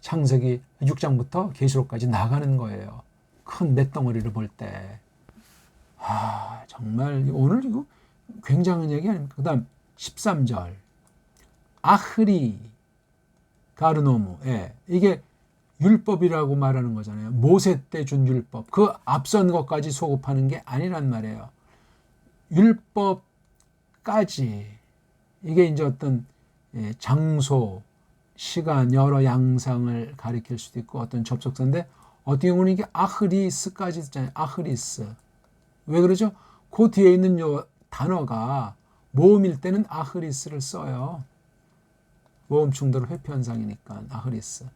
창세기 6장부터 계시록까지 나가는 거예요. 큰 맷덩어리를 볼 때. 정말 오늘 이거 굉장한 얘기 아닙니까? 그 다음 13절. 아흐리 가르노무. 예, 이게 율법이라고 말하는 거잖아요. 모세 때 준 율법. 그 앞선 것까지 소급하는 게 아니란 말이에요. 율법까지. 이게 이제 어떤 장소, 시간, 여러 양상을 가리킬 수도 있고 어떤 접속사인데, 어떤 경우는 이게 아흐리스까지 있잖아요. 아흐리스. 왜 그러죠? 그 뒤에 있는 요 단어가 모음일 때는 아흐리스를 써요. 모음 충돌 회피 현상이니까 아흐리스.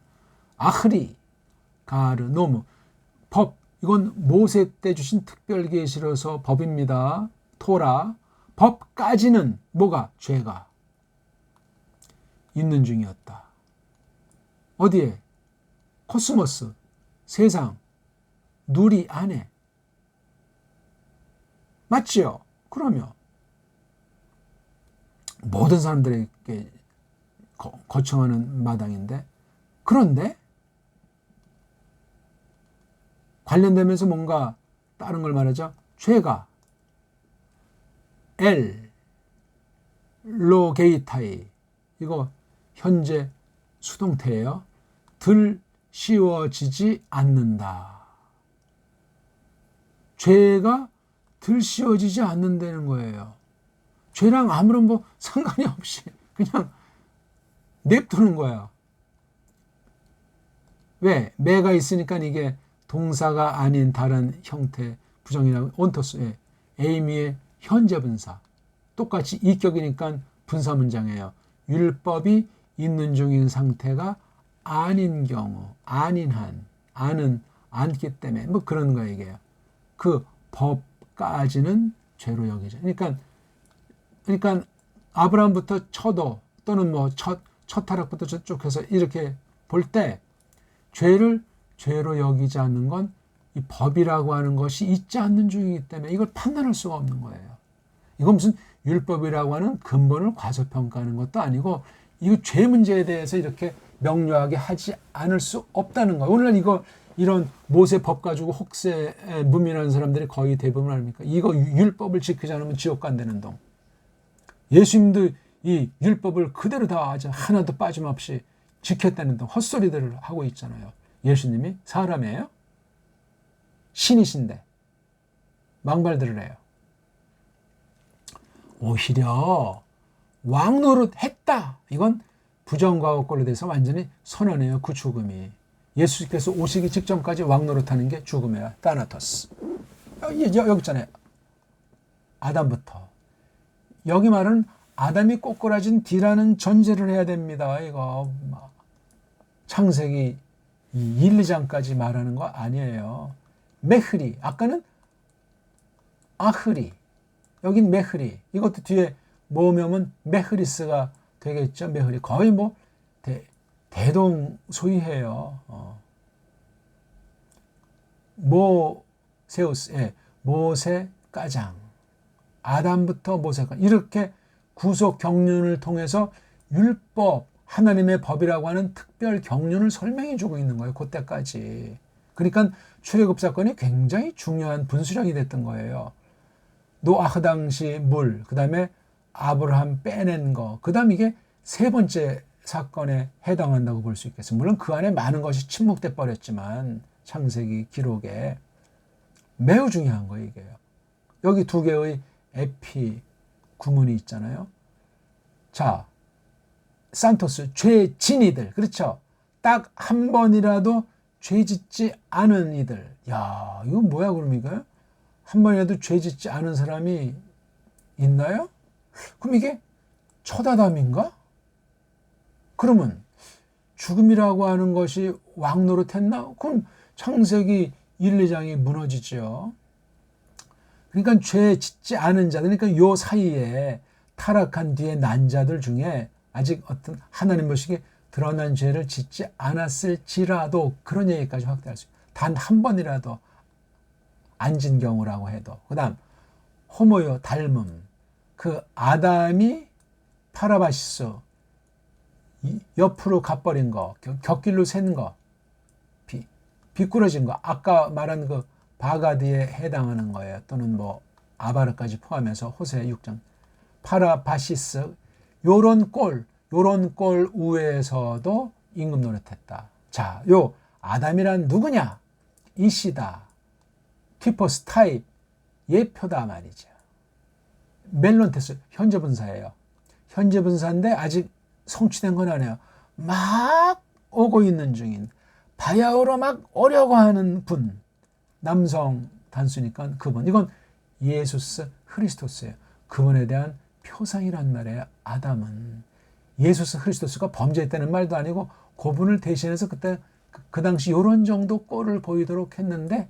아흐리, 가르, 노무. 법, 이건 모세 때 주신 특별 계시로서 법입니다. 토라. 법까지는 뭐가? 죄가 있는 중이었다. 어디에? 코스모스, 세상, 누리 안에. 맞지요? 그러면 모든 사람들에게 거청하는 마당인데, 그런데 관련되면서 뭔가 다른 걸 말하죠. 죄가 로게이타이, 이거 현재 수동태예요. 들 씌워지지 않는다. 죄가 들 씌워지지 않는다는 거예요. 죄랑 아무런 뭐 상관이 없이 그냥 냅두는 거야. 왜? 매가 있으니까 이게 동사가 아닌 다른 형태 부정이라고. 온토스, 에이미의 현재 분사. 똑같이 이격이니까 분사 문장이에요. 율법이 있는 중인 상태가 아닌 경우, 아닌 한, 아는 않기 때문에 뭐 그런 거예요, 이게요. 그 법까지는 죄로 여기죠. 그러니까 아브라함부터 처도 또는 뭐 첫 타락부터 저쪽 해서 이렇게 볼 때 죄를 죄로 여기지 않는 건 이 법이라고 하는 것이 있지 않는 중이기 때문에 이걸 판단할 수가 없는 거예요. 이건 무슨 율법이라고 하는 근본을 과소평가하는 것도 아니고, 이거 죄 문제에 대해서 이렇게 명료하게 하지 않을 수 없다는 거예요. 오늘날 이런 모세 법 가지고 혹세 무민하는 사람들이 거의 대부분 아닙니까? 이거 율법을 지키지 않으면 지옥 간다는 동. 예수님도 이 율법을 그대로 다 아주 하나도 빠짐없이 지켰다는 동 헛소리들을 하고 있잖아요. 예수님이 사람이에요? 신이신데 망발들을 해요. 오히려 왕노릇 했다. 이건 부정과거꼴로 돼서 완전히 선언해요. 그 죽음이. 예수께서 오시기 직전까지 왕노릇하는 게 죽음이에요. 타나토스. 여기 있잖아요. 아담부터. 여기 말은 아담이 꼬꾸라진 뒤라는 전제를 해야 됩니다. 이거 창세기 1, 2장까지 말하는 거 아니에요. 메흐리, 아까는 아흐리, 여긴 메흐리. 이것도 뒤에 모으면 메흐리스가 되겠죠. 메흐리. 거의 뭐 대동소이해요. 모세우스, 예, 모세가장. 아담부터 모세까지 이렇게 구속 경륜을 통해서 율법, 하나님의 법이라고 하는 특별 경륜을 설명해 주고 있는 거예요. 그때까지. 그러니까 출애굽 사건이 굉장히 중요한 분수령이 됐던 거예요. 노아흐 당시 물, 그 다음에 아브라함 빼낸 거, 그 다음 이게 세 번째 사건에 해당한다고 볼 수 있겠어요. 물론 그 안에 많은 것이 침묵돼 버렸지만 창세기 기록에 매우 중요한 거예요, 이게요. 여기 두 개의 에피 구문이 있잖아요. 자, 산토스, 죄 진이들. 그렇죠? 딱 한 번이라도 죄 짓지 않은 이들. 야, 이거 뭐야, 그럼 이거? 한 번이라도 죄 짓지 않은 사람이 있나요? 그럼 이게 첫 아담인가? 그러면 죽음이라고 하는 것이 왕노릇했나? 그럼 창세기 1, 2장이 무너지죠. 그러니까 죄 짓지 않은 자들, 그러니까 요 사이에 타락한 뒤에 난 자들 중에 아직 어떤 하나님 보시기에 드러난 죄를 짓지 않았을지라도 그런 얘기까지 확대할 수 있어요. 단 한 번이라도 앉은 경우라고 해도. 그 다음 호모요, 닮음. 그 아담이 파라바시스, 옆으로 가버린 거, 곁길로 샌 거, 비꾸러진 거, 아까 말한 그 바가디에 해당하는 거예요. 또는 뭐 아바르까지 포함해서 호세 6장. 파라바시스, 요런 꼴 우에서도 임금 노릇했다. 자, 요 아담이란 누구냐? 이시다. 티포스 타입, 예표다 말이죠. 멜론테스, 현재 분사예요. 현재 분사인데 아직 성취된 건 아니에요. 막 오고 있는 중인, 바야흐로 막 오려고 하는 분, 남성 단수니까 그분. 이건 예수스 크리스토스예요. 그분에 대한 표상이란 말이에요. 아담은 예수스 크리스토스가 범죄했다는 말도 아니고 그분을 대신해서 그때 그 당시 이런 정도 꼴을 보이도록 했는데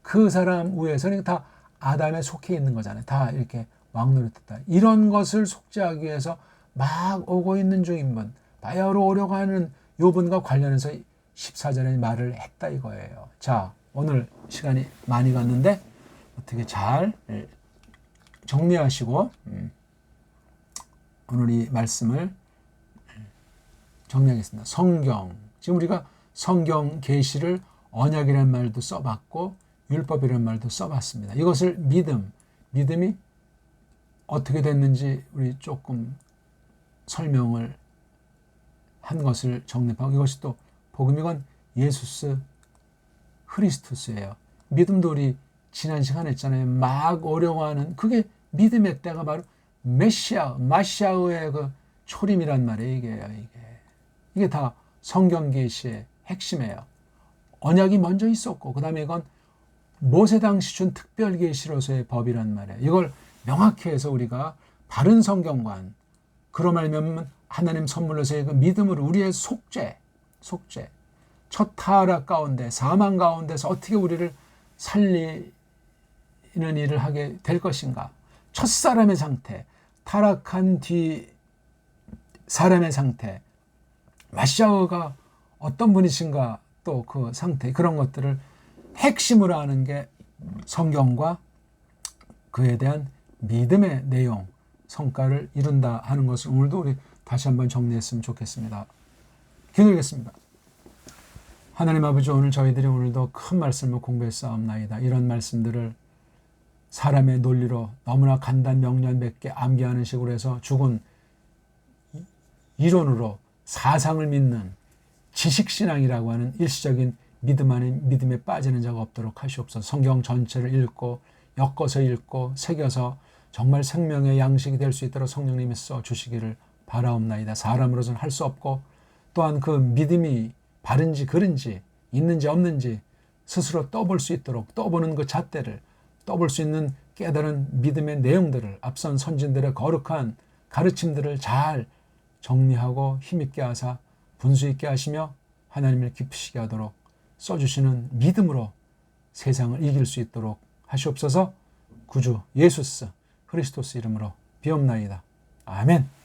그 사람 위에서는 다 아담에 속해 있는 거잖아요. 다 이렇게 왕노릇했다. 이런 것을 속죄하기 위해서 막 오고 있는 중인 분, 바야흐로 오려고 하는 요 분과 관련해서 14절에 말을 했다 이거예요. 자, 오늘 시간이 많이 갔는데 어떻게 잘 정리하시고 오늘 이 말씀을 정리하겠습니다. 성경, 지금 우리가 성경 계시를 언약이라는 말도 써봤고 율법이라는 말도 써봤습니다. 이것을 믿음이 어떻게 됐는지 우리 조금 설명을 한 것을 정립하고, 이것이 또 복음이건 예수스 크리스토스예요. 믿음도 우리 지난 시간에 했잖아요. 막 어려워하는 그게 믿음의 때가 바로 마시아의 그 초림이란 말이에요. 이게 다 성경 계시의 핵심이에요. 언약이 먼저 있었고 그 다음에 이건 모세 당시 준 특별 계시로서의 법이란 말이에요. 이걸 명확히 해서 우리가 바른 성경관, 그로 말미암아 하나님 선물로서의 그 믿음으로 우리의 속죄, 첫 타락 가운데 사망 가운데서 어떻게 우리를 살리는 일을 하게 될 것인가. 첫사람의 상태, 타락한 뒤 사람의 상태, 마시아가 어떤 분이신가, 또 그 상태, 그런 것들을 핵심으로 하는 게 성경과 그에 대한 믿음의 내용, 성과를 이룬다 하는 것을 오늘도 우리 다시 한번 정리했으면 좋겠습니다. 기도하겠습니다. 하나님 아버지, 오늘 저희들이 오늘도 큰 말씀을 공부했사옵나이다. 이런 말씀들을 사람의 논리로 너무나 간단 명령 몇 개 암기하는 식으로 해서 죽은 이론으로 사상을 믿는 지식신앙이라고 하는 일시적인 믿음 안에 믿음에 빠지는 자가 없도록 하시옵소서. 성경 전체를 읽고 엮어서 읽고 새겨서 정말 생명의 양식이 될 수 있도록 성령님이 써주시기를 바라옵나이다. 사람으로서는 할 수 없고 또한 그 믿음이 바른지 그른지 있는지 없는지 스스로 떠볼 수 있도록, 떠보는 그 잣대를, 떠볼 수 있는 깨달은 믿음의 내용들을, 앞선 선진들의 거룩한 가르침들을 잘 정리하고 힘있게 하사 분수 있게 하시며 하나님을 기쁘시게 하도록 써주시는 믿음으로 세상을 이길 수 있도록 하시옵소서. 구주 예수스 그리스도스 이름으로 비옵나이다. 아멘.